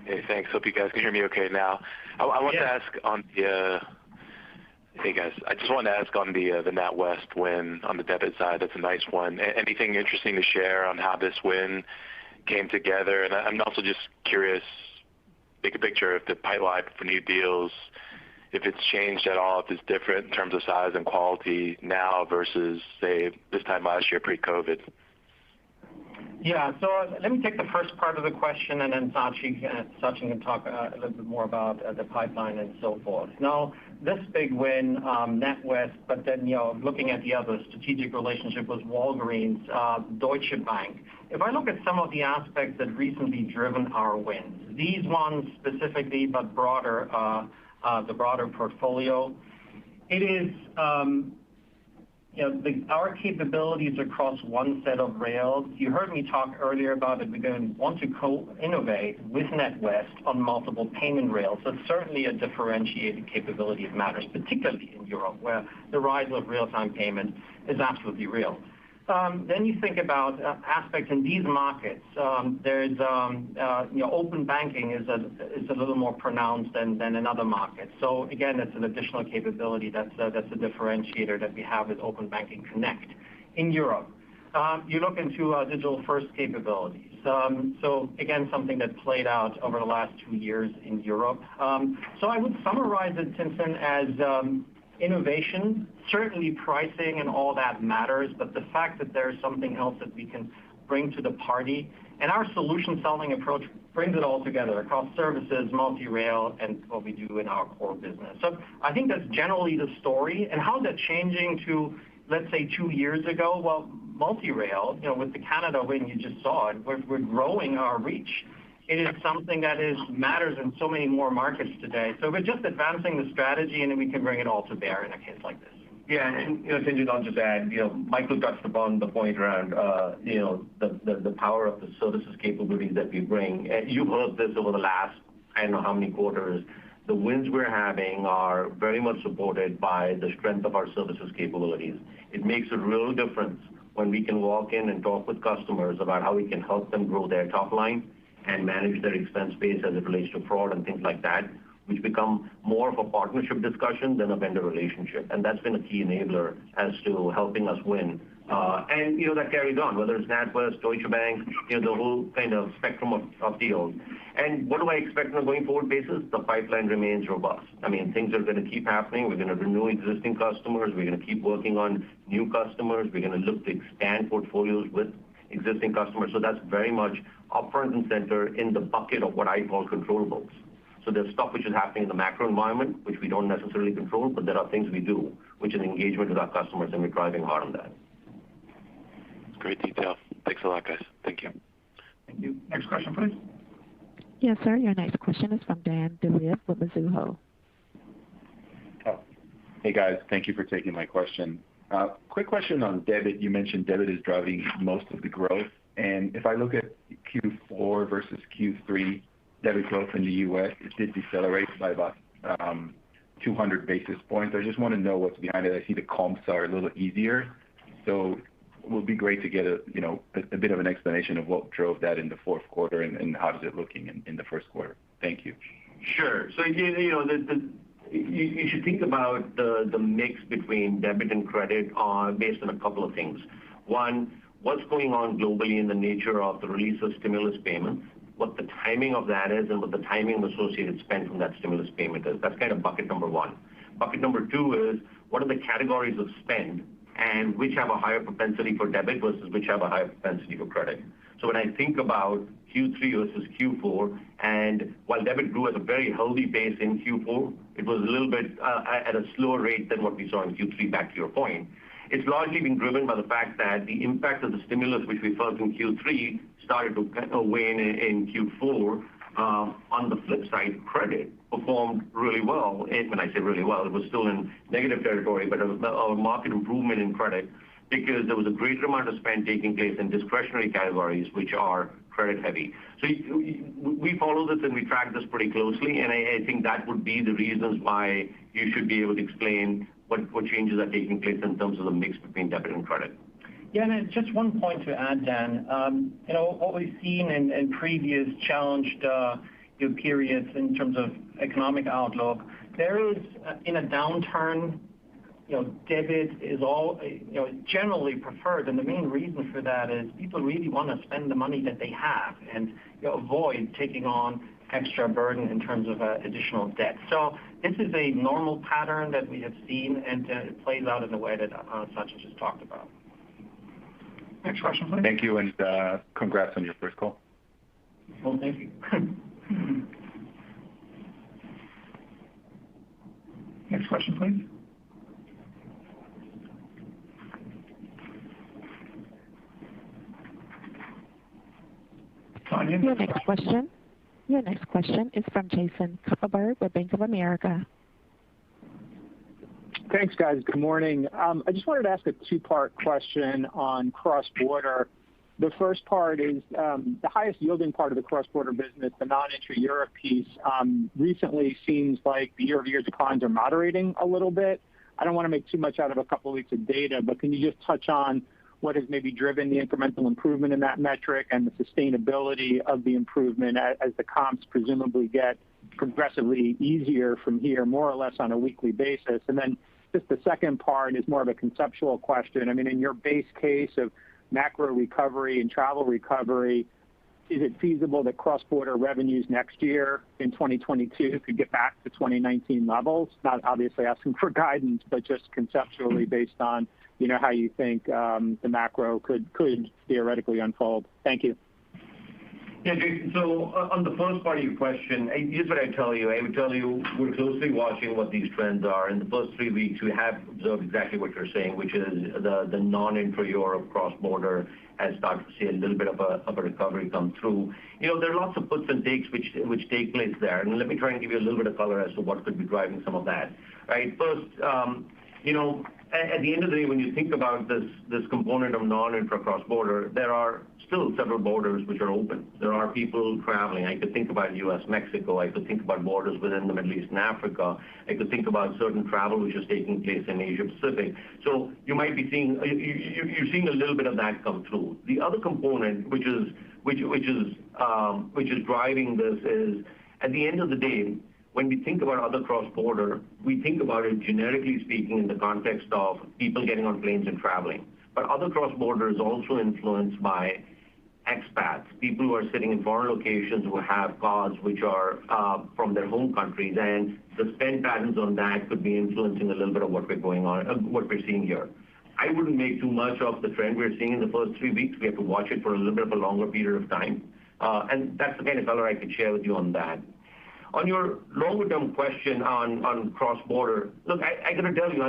Hey, thanks. Hope you guys can hear me okay now. I want to ask on the hey guys, I just wanted to ask on the NatWest win on the debit side. That's a nice one. Anything interesting to share on how this win came together? And I'm also just curious, big picture, if the pipeline for new deals, if it's changed at all, if it's different in terms of size and quality now versus say this time last year pre-COVID. Yeah, so let me take the first part of the question, and then Sachin can talk a little bit more about the pipeline and so forth. Now, this big win, NatWest, but then looking at the other strategic relationship with Walgreens, Deutsche Bank. If I look at some of the aspects that recently driven our wins, these ones specifically, but broader, the broader portfolio, it is. Our capabilities across one set of rails. You heard me talk earlier about it. We're going to want to co-innovate with NatWest on multiple payment rails. So it's certainly a differentiated capability that matters, particularly in Europe, where the rise of real-time payment is absolutely real. Then you think about aspects in these markets. There's open banking is a little more pronounced than in other markets. So again, it's an additional capability that's a differentiator that we have with Open Banking Connect in Europe. You look into digital first capabilities. So again, something that played out over the last 2 years in Europe. So I would summarize it, Tinson, as innovation. Certainly pricing and all that matters, but the fact that there's something else that we can bring to the party And our solution selling approach brings it all together across services, multi-rail, and what we do in our core business. So I think that's generally the story. And how is that changing to, let's say, 2 years ago? Well, multi-rail, with the Canada win, you just saw it, we're growing our reach. It is something that matters in so many more markets today. So we're just advancing the strategy, and then we can bring it all to bear in a case like this. Yeah, and Tien-Tsin, I'll just add, Michael touched upon the point around, the power of the services capabilities that we bring. And you've heard this over the last, I don't know how many quarters. The wins we're having are very much supported by the strength of our services capabilities. It makes a real difference when we can walk in and talk with customers about how we can help them grow their top line and manage their expense base as it relates to fraud and things like that, which become more of a partnership discussion than a vendor relationship. And that's been a key enabler as to helping us win. And, that carries on, whether it's NatWest, Deutsche Bank, the whole kind of spectrum of deals. And what do I expect on a going forward basis? The pipeline remains robust. I mean, things are going to keep happening. We're going to renew existing customers. We're going to keep working on new customers. We're going to look to expand portfolios with existing customers. So that's very much up front and center in the bucket of what I call controllables. So there's stuff which is happening in the macro environment, which we don't necessarily control, but there are things we do, which is engagement with our customers, and we're driving hard on that. Great detail. Thanks a lot, guys. Thank you. Thank you. Next question, please. Yes, sir. Your next question is from Dan DeLive with Mizuho. Hey, guys. Thank you for taking my question. Quick question on debit. You mentioned debit is driving most of the growth. And if I look at Q4 versus Q3, debit growth in the U.S., it did decelerate by about 200 basis points. I just want to know what's behind it. I see the comps are a little easier. So it would be great to get a bit of an explanation of what drove that in the fourth quarter and how is it looking in the first quarter. Thank you. Sure. So, you should think about the mix between debit and credit based on a couple of things. One, what's going on globally in the nature of the release of stimulus payments, what the timing of that is, and what the timing of associated spend from that stimulus payment is. That's kind of bucket number one. Bucket number two is what are the categories of spend and which have a higher propensity for debit versus which have a higher propensity for credit. So when I think about Q3 versus Q4, and while debit grew at a very healthy pace in Q4, it was a little bit at a slower rate than what we saw in Q3, back to your point. It's largely been driven by the fact that the impact of the stimulus, which we felt in Q3, started to wane in Q4. On the flip side, credit performed really well. When I say really well, it was still in negative territory, but a market improvement in credit because there was a greater amount of spend taking place in discretionary categories, which are credit heavy. So we follow this and we track this pretty closely, and I think that would be the reasons why you should be able to explain what changes are taking place in terms of the mix between debit and credit. Yeah, and just one point to add, Dan. What we've seen in previous challenged periods in terms of economic outlook, there is in a downturn, debit is all generally preferred, and the main reason for that is people really want to spend the money that they have and avoid taking on extra burden in terms of additional debt. So this is a normal pattern that we have seen, and it plays out in the way that Sachin just talked about. Next question, please. Thank you, and congrats on your first call. Well, thank you. Next question, please. Tanya? Your next question is from Jason Kupferberg with Bank of America. Thanks, guys. Good morning. I just wanted to ask a two-part question on cross-border. The first part is the highest yielding part of the cross-border business, the non-intra-Europe piece, recently seems like the year-over-year declines are moderating a little bit. I don't want to make too much out of a couple of weeks of data, but can you just touch on what has maybe driven the incremental improvement in that metric and the sustainability of the improvement as the comps presumably get progressively easier from here, more or less on a weekly basis? And then just the second part is more of a conceptual question. I mean, in your base case of macro recovery and travel recovery, is it feasible that cross-border revenues next year in 2022 could get back to 2019 levels? Not obviously asking for guidance, but just conceptually based on how you think the macro could theoretically unfold. Thank you. Yeah, Jason. So on the first part of your question, here's what I tell you. I would tell you we're closely watching what these trends are. In the first 3 weeks, we have observed exactly what you're saying, which is the non-intra-Europe cross-border has started to see a little bit of a recovery come through. There are lots of puts and takes which take place there. And let me try and give you a little bit of color as to what could be driving some of that. Right? First, at the end of the day, when you think about this component of non-intra cross-border, there are still several borders which are open. There are people traveling. I could think about U.S.-Mexico. I could think about borders within the Middle East and Africa. I could think about certain travel which is taking place in Asia-Pacific. So you might be seeing, you're seeing a little bit of that come through. The other component which is driving this is, at the end of the day, when we think about other cross-border, we think about it generically speaking in the context of people getting on planes and traveling. But other cross-border is also influenced by expats, people who are sitting in foreign locations who have cards which are from their home countries, and the spend patterns on that could be influencing a little bit of what we're seeing here. I wouldn't make too much of the trend we're seeing in the first 3 weeks. We have to watch it for a little bit of a longer period of time. And that's the kind of color I could share with you on that. On your longer-term question on cross-border, look, I got to tell you,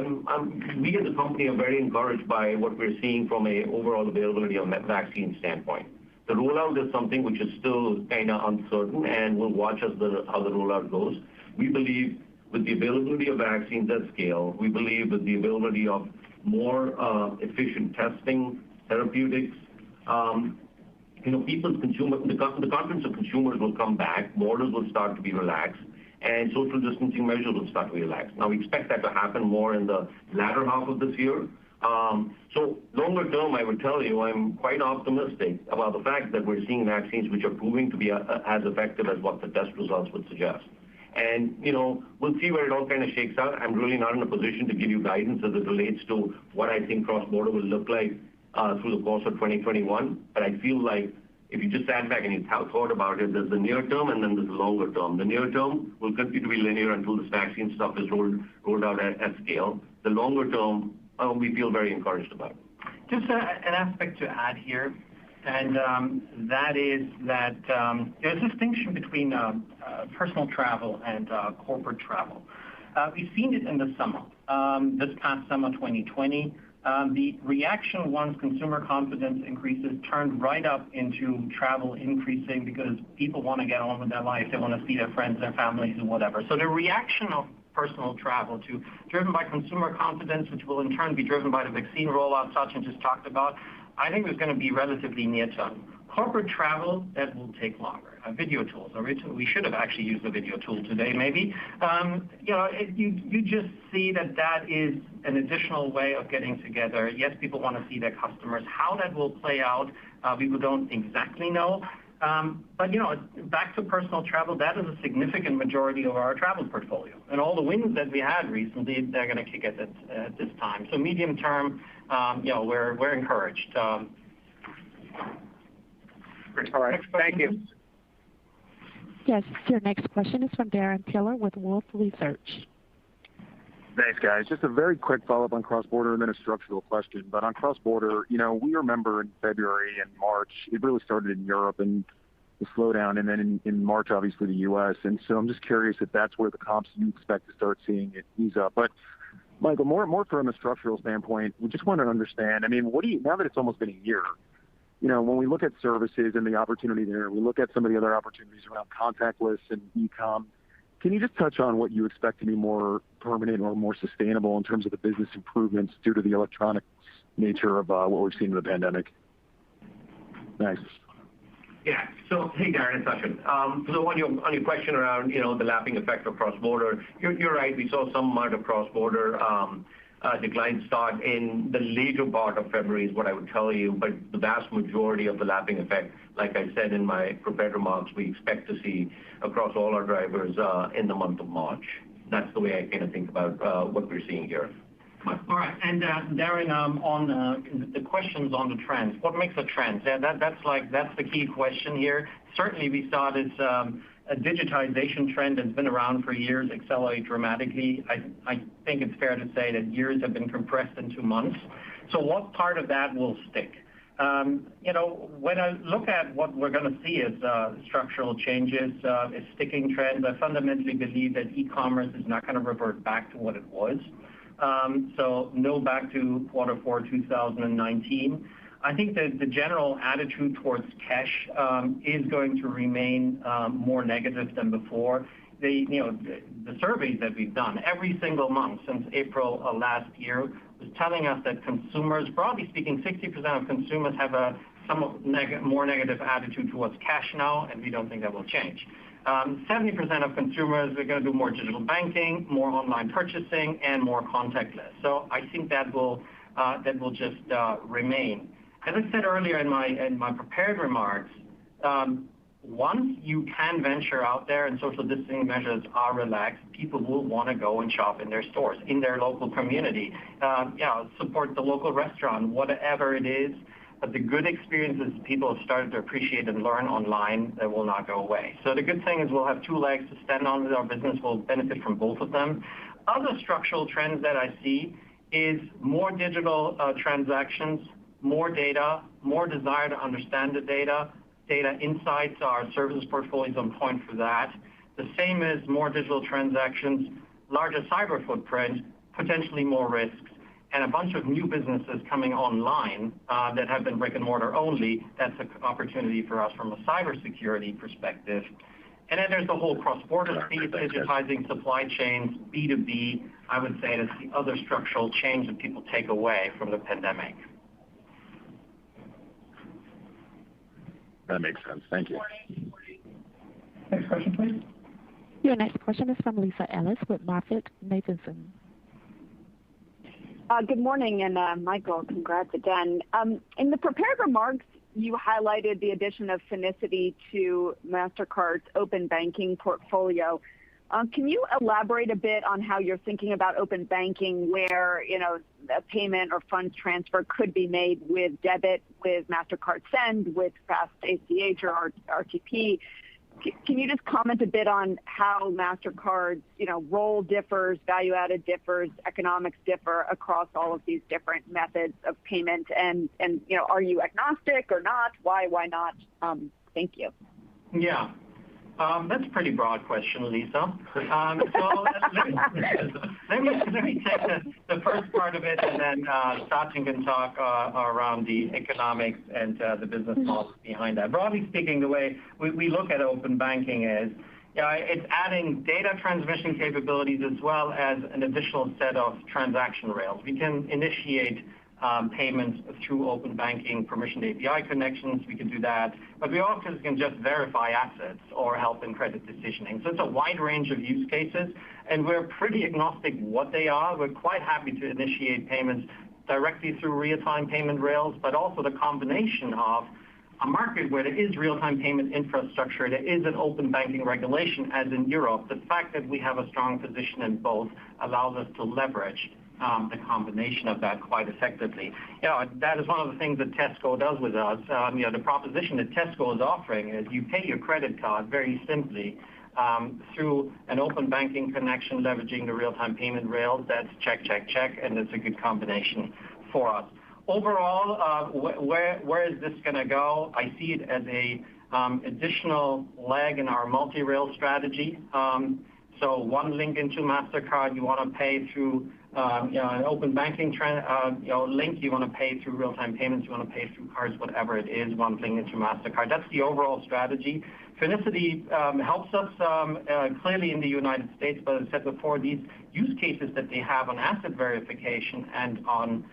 we as a company are very encouraged by what we're seeing from a overall availability of vaccine standpoint. The rollout is something which is still kind of uncertain, and we'll watch how the rollout goes. We believe with the availability of vaccines at scale, we believe with the availability of more efficient testing, therapeutics, the confidence of consumers will come back, borders will start to be relaxed, and social distancing measures will start to be relaxed. Now, we expect that to happen more in the latter half of this year. So longer term, I would tell you, I'm quite optimistic about the fact that we're seeing vaccines which are proving to be as effective as what the test results would suggest. And, we'll see where it all kind of shakes out. I'm really not in a position to give you guidance as it relates to what I think cross-border will look like through the course of 2021. But I feel like if you just sat back and you thought about it, there's the near term and then there's the longer term. The near term will continue to be linear until this vaccine stuff is rolled out at scale. The longer term, we feel very encouraged about. Just an aspect to add here, and that is that there's a distinction between personal travel and corporate travel. We've seen it in the summer. This past summer, 2020, the reaction once consumer confidence increases turned right up into travel increasing because people want to get on with their life. They want to see their friends, their families, and whatever. So the reaction of personal travel driven by consumer confidence, which will in turn be driven by the vaccine rollout Sachin just talked about, I think is going to be relatively near term. Corporate travel, that will take longer. Video tools. We should have actually used a video tool today, maybe. You just see that is an additional way of getting together. Yes, people want to see their customers. How that will play out, we don't exactly know. But back to personal travel, that is a significant majority of our travel portfolio. And all the wins that we had recently, they're going to kick at this time. So medium term, we're encouraged. Great. All right. Thank you. Yes, your next question is from Darrin Peller with Wolfe Research. Thanks, guys. Just a very quick follow-up on cross-border and then a structural question. But on cross-border, we remember in February and March, it really started in Europe and the slowdown, and then in March, obviously, the U.S. And so I'm just curious if that's where the comps you expect to start seeing it ease up. But, Michael, more from a structural standpoint, we just want to understand, now that it's almost been a year, when we look at services and the opportunity there, we look at some of the other opportunities around contactless and e-com. Can you just touch on what you expect to be more permanent or more sustainable in terms of the business improvements due to the electronic nature of what we've seen in the pandemic? Thanks. Yeah. So, hey, Darrin, it's Sachin. So on your question around, the lapping effect of cross-border, you're right. We saw some amount of cross-border decline start in the later part of February is what I would tell you. But the vast majority of the lapping effect, like I said in my prepared remarks, we expect to see across all our drivers in the month of March. That's the way I kind of think about what we're seeing here. All right. And Darrin, on the questions on the trends, what makes a trend? That's the key question here. Certainly, we saw this a digitization trend that's been around for years accelerate dramatically. I think it's fair to say that years have been compressed into months. So what part of that will stick? When I look at what we're going to see as structural changes, as sticking trends, I fundamentally believe that e-commerce is not going to revert back to what it was. So no back to Q4 2019. I think that the general attitude towards cash is going to remain more negative than before. The surveys that we've done every single month since April of last year was telling us that consumers, broadly speaking, 60% of consumers have a somewhat more negative attitude towards cash now, and we don't think that will change. 70% of consumers are going to do more digital banking, more online purchasing, and more contactless. So I think that will just remain. As I said earlier in my prepared remarks, once you can venture out there and social distancing measures are relaxed, people will want to go and shop in their stores, in their local community, support the local restaurant, whatever it is. But the good experiences people have started to appreciate and learn online that will not go away. So the good thing is we'll have two legs to stand on. Our business will benefit from both of them. Other structural trends that I see is more digital transactions, more data, more desire to understand the data insights. Our services portfolio is on point for that. The same as more digital transactions, larger cyber footprint, potentially more risks, and a bunch of new businesses coming online that have been brick and mortar only. That's an opportunity for us from a cybersecurity perspective. And then there's the whole cross-border piece, digitizing supply chains, B2B. I would say that's the other structural change that people take away from the pandemic. That makes sense. Thank you. Next question, please. Your next question is from Lisa Ellis with MoffettNathanson. Good morning, and Michael, congrats again. In the prepared remarks, you highlighted the addition of Finicity to Mastercard's open banking portfolio. Can you elaborate a bit on how you're thinking about open banking, where a payment or funds transfer could be made with debit, with Mastercard Send, with Fast ACH or RTP? Can you just comment a bit on how Mastercard's role differs, value added differs, economics differ across all of these different methods of payment, and are you agnostic or not? Why not? Thank you. Yeah. That's a pretty broad question, Lisa. So let me take the first part of it, and then Sachin can talk around the economics and the business models behind that. Broadly speaking, the way we look at open banking is it's adding data transmission capabilities as well as an additional set of transaction rails. We can initiate payments through open banking, permissioned API connections. We can do that, but we also can just verify assets or help in credit decisioning. So it's a wide range of use cases, and we're pretty agnostic what they are. We're quite happy to initiate payments directly through real-time payment rails, but also the combination of a market where there is real-time payment infrastructure, there is an open banking regulation as in Europe. The fact that we have a strong position in both allows us to leverage the combination of that quite effectively. That is one of the things that Tesco does with us. The proposition that Tesco is offering is you pay your credit card very simply through an open banking connection, leveraging the real-time payment rails. That's check, and it's a good combination for us. Overall, where is this going to go? I see it as a additional leg in our multi-rail strategy. So one link into Mastercard, you want to pay through an open banking link, you want to pay through real-time payments, you want to pay through cards, whatever it is, one link into Mastercard. That's the overall strategy. Finicity helps us clearly in the United States, but as I said before, these use cases that they have on asset verification and on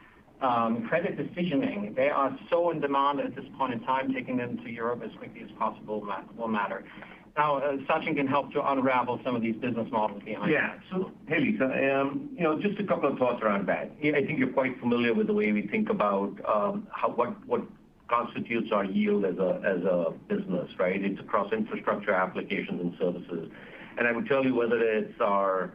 credit decisioning, they are so in demand at this point in time. Taking them to Europe as quickly as possible will matter. Now, Sachin can help to unravel some of these business models behind that. So, hey, Lisa, just a couple of thoughts around that. I think you're quite familiar with the way we think about what constitutes our yield as a business, right? It's across infrastructure, applications, and services. And I would tell you whether it's our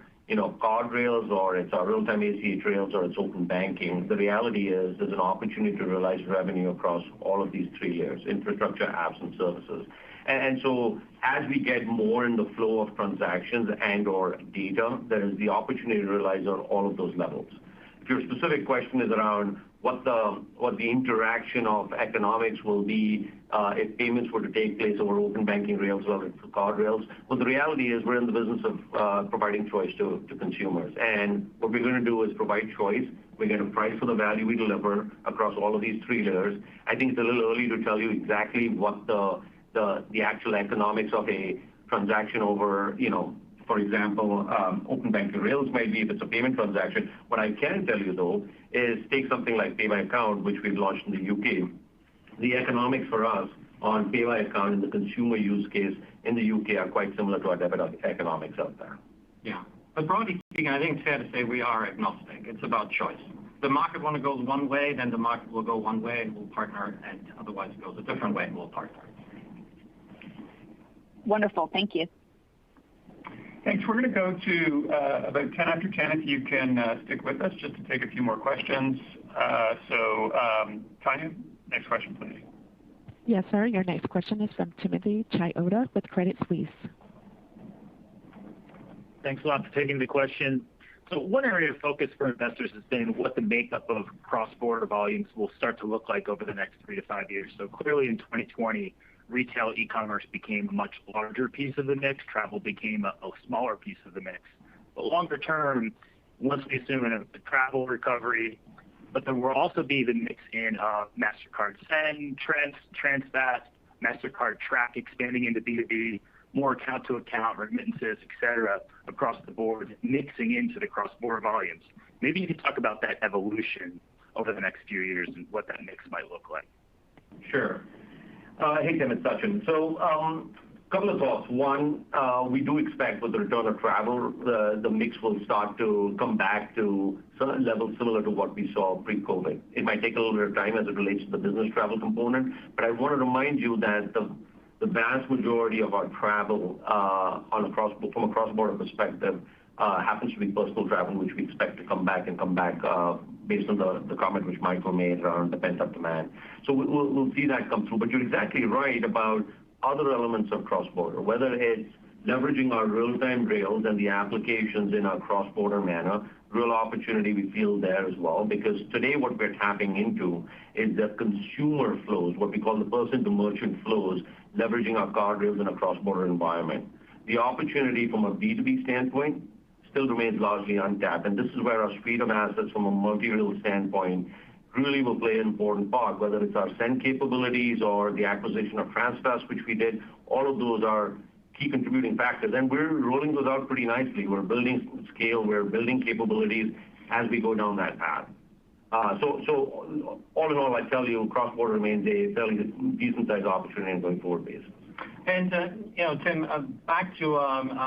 card rails or it's our real-time ACH rails or it's open banking, the reality is there's an opportunity to realize revenue across all of these three layers: infrastructure, apps, and services. And so as we get more in the flow of transactions and or data, there is the opportunity to realize on all of those levels. your specific question is around what the interaction of economics will be if payments were to take place over open banking rails or card rails. Well, the reality is we're in the business of providing choice to consumers. And what we're going to do is provide choice. We're going to price for the value we deliver across all of these three layers. I think it's a little early to tell you exactly what the actual economics of a transaction over, for example, open banking rails might be if it's a payment transaction. What I can tell you, though, is take something like Pay by Account, which we've launched in the UK. The economics for us on Pay by Account in the consumer use case in the UK are quite similar to our debit economics out there. Yeah. But broadly speaking, I think it's fair to say we are agnostic. It's about choice. If the market want to go one way, then the market will go one way and we'll partner, and otherwise it goes a different way and we'll partner. Wonderful. Thank you. Thanks. We're going to go to about 10 after 10 if you can stick with us just to take a few more questions. Tanya, next question, please. Yes, sir. Your next question is from Timothy Chiodo with Credit Suisse. Thanks a lot for taking the question. So one area of focus for investors has been what the makeup of cross-border volumes will start to look like over the next 3 to 5 years. So clearly in 2020, retail e-commerce became a much larger piece of the mix. Travel became a smaller piece of the mix. But longer term, once we assume a travel recovery, but there will also be the mix in Mastercard Send, Transfast, Mastercard Track expanding into B2B, more account-to-account remittances, et cetera, across the board, mixing into the cross-border volumes. Maybe you could talk about that evolution over the next few years and what that mix might look like. Sure. Hey, Tim, it's Sachin. So a couple of thoughts. One, we do expect with the return of travel, the mix will start to come back to some levels similar to what we saw pre-COVID. It might take a little bit of time as it relates to the business travel component, but I want to remind you that the vast majority of our travel from a cross-border perspective happens to be personal travel, which we expect to come back based on the comment which Michael made around the pent-up demand. So we'll see that come through. But you're exactly right about other elements of cross-border, whether it's leveraging our real-time rails and the applications in a cross-border manner, real opportunity we feel there as well, because today what we're tapping into is the consumer flows, what we call the person-to-merchant flows, leveraging our card rails in a cross-border environment. The opportunity from a B2B standpoint still remains largely untapped, and this is where our suite of assets from a multi-rail standpoint really will play an important part, whether it's our send capabilities or the acquisition of Transfast, which we did. All of those are key contributing factors, and we're rolling those out pretty nicely. We're building scale, we're building capabilities as we go down that path. So all in all, I tell you, cross-border remains a fairly decent-sized opportunity on a going-forward basis. And, Tim, back to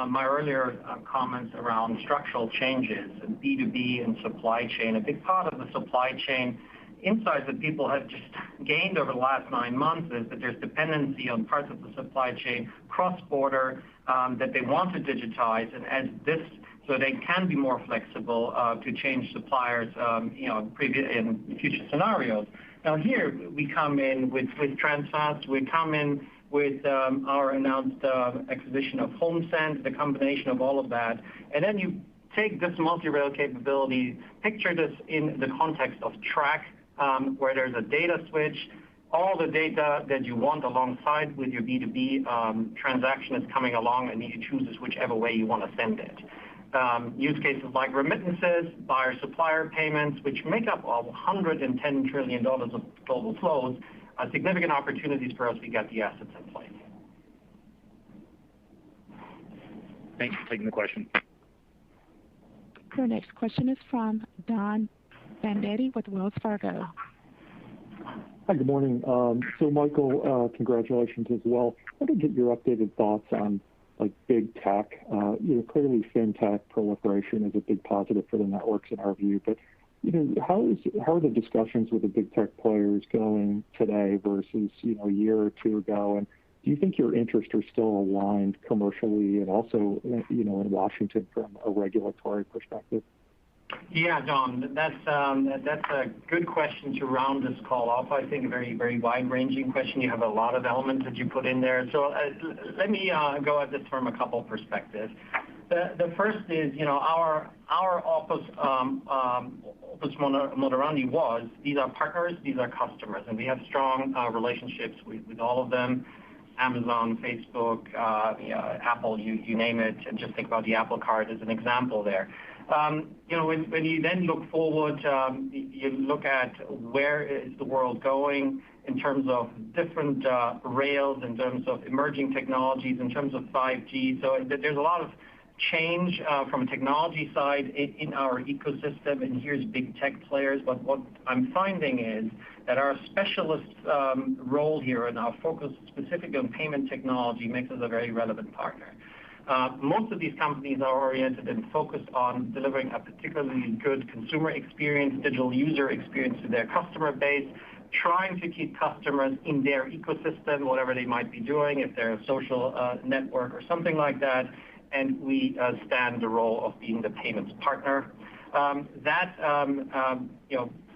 my earlier comments around structural changes and B2B and supply chain. A big part of the supply chain insights that people have just gained over the last 9 months is that there's dependency on parts of the supply chain cross-border that they want to digitize, and as this, so they can be more flexible to change suppliers, in future scenarios. Now here we come in with Transfast, we come in with our announced acquisition of HomeSend, the combination of all of that, and then you take this multi-rail capability, picture this in the context of Track, where there's a data switch, all the data that you want alongside with your B2B transaction is coming along, and you choose whichever way you want to send it. Use cases like remittances, buyer-supplier payments, which make up $110 trillion of global flows, significant opportunities for us. We got the assets in place. Thanks for taking the question. Your next question is from Don Fandetti with Wells Fargo. Hi, good morning. So Michael, congratulations as well. I want to get your updated thoughts on big tech. Clearly fintech proliferation is a big positive for the networks in our view, but how are the discussions with the big tech players going today versus a year or two ago? And do you think your interests are still aligned commercially and also in Washington from a regulatory perspective? Yeah, Don, that's a good question to round this call off. I think a very, very wide-ranging question. You have a lot of elements that you put in there. So let me go at this from a couple perspectives. The first is, our opus moderandi was, these are partners, these are customers, and we have strong relationships with all of them. Amazon, Facebook, Apple, you name it, and just think about the Apple Card as an example there. When you then look forward, you look at where is the world going in terms of different rails, in terms of emerging technologies, in terms of 5G. So there's a lot of change from a technology side in our ecosystem, and here's big tech players. But what I'm finding is that our specialist role here and our focus specifically on payment technology makes us a very relevant partner. Most of these companies are oriented and focused on delivering a particularly good consumer experience, digital user experience to their customer base, trying to keep customers in their ecosystem, whatever they might be doing, if they're a social network or something like that. And we stand the role of being the payments partner. That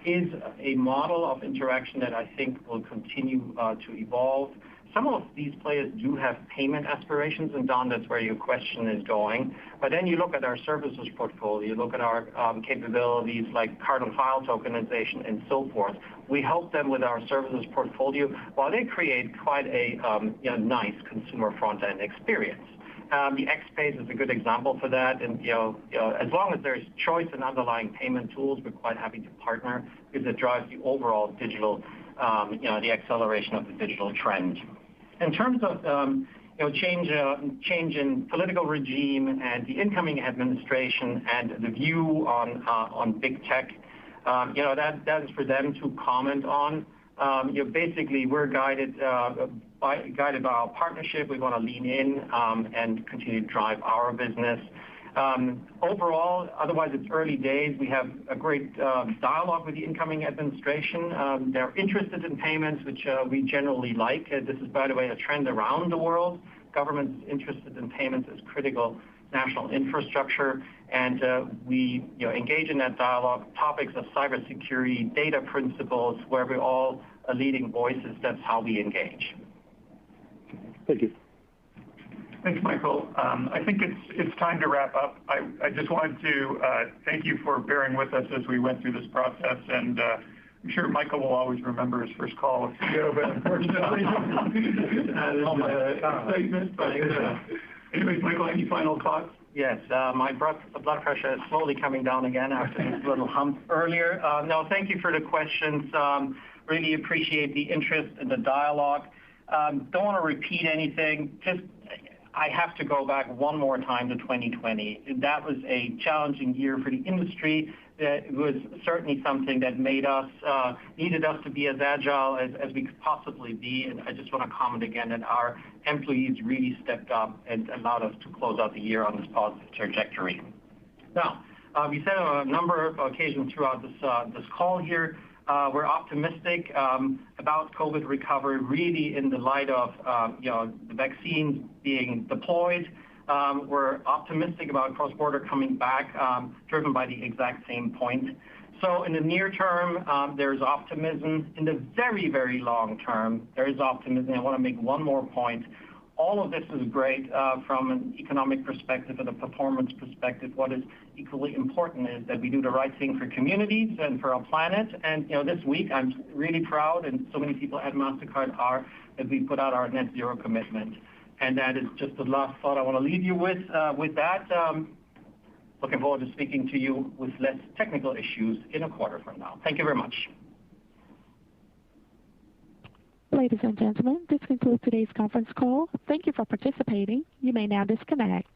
is a model of interaction that I think will continue to evolve. Some of these players do have payment aspirations, and Don, that's where your question is going. But then you look at our services portfolio, you look at our capabilities like card on file tokenization and so forth. We help them with our services portfolio while they create quite a nice consumer front-end experience. The XPays is a good example for that, and as long as there's choice in underlying payment tools, we're quite happy to partner because it drives the overall digital, the acceleration of the digital trend. In terms of change in political regime and the incoming administration and the view on big tech, that is for them to comment on. Basically, we're guided by our partnership. We want to lean in and continue to drive our business. Overall, otherwise it's early days. We have a great dialogue with the incoming administration. They're interested in payments, which we generally like. This is, by the way, a trend around the world. Governments interested in payments as critical national infrastructure, and we engage in that dialogue. Topics of cybersecurity, data principles, where we're all leading voices. That's how we engage. Thank you. Thanks, Michael. I think it's time to wrap up. I just wanted to thank you for bearing with us as we went through this process, and I'm sure Michael will always remember his first call with CEO, but unfortunately, excitement. But anyways, Michael, any final thoughts? Yes, my blood pressure is slowly coming down again after this little hump earlier. No, thank you for the questions. Really appreciate the interest and the dialogue. Don't want to repeat anything. I have to go back one more time to 2020. That was a challenging year for the industry. It was certainly something that needed us to be as agile as we could possibly be. And I just want to comment again that our employees really stepped up and allowed us to close out the year on this positive trajectory. Now, we said on a number of occasions throughout this call here, we're optimistic about COVID recovery, really in the light of the vaccines being deployed. We're optimistic about cross-border coming back, driven by the exact same point. So in the near term, there's optimism. In the very, very long term, there is optimism. I want to make one more point. All of this is great from an economic perspective and a performance perspective. What is equally important is that we do the right thing for communities and for our planet. And this week, I'm really proud, and so many people at Mastercard are, that we put out our net zero commitment. And that is just the last thought I want to leave you with. With that, looking forward to speaking to you with less technical issues in a quarter from now. Thank you very much. Ladies and gentlemen, this concludes today's conference call. Thank you for participating. You may now disconnect.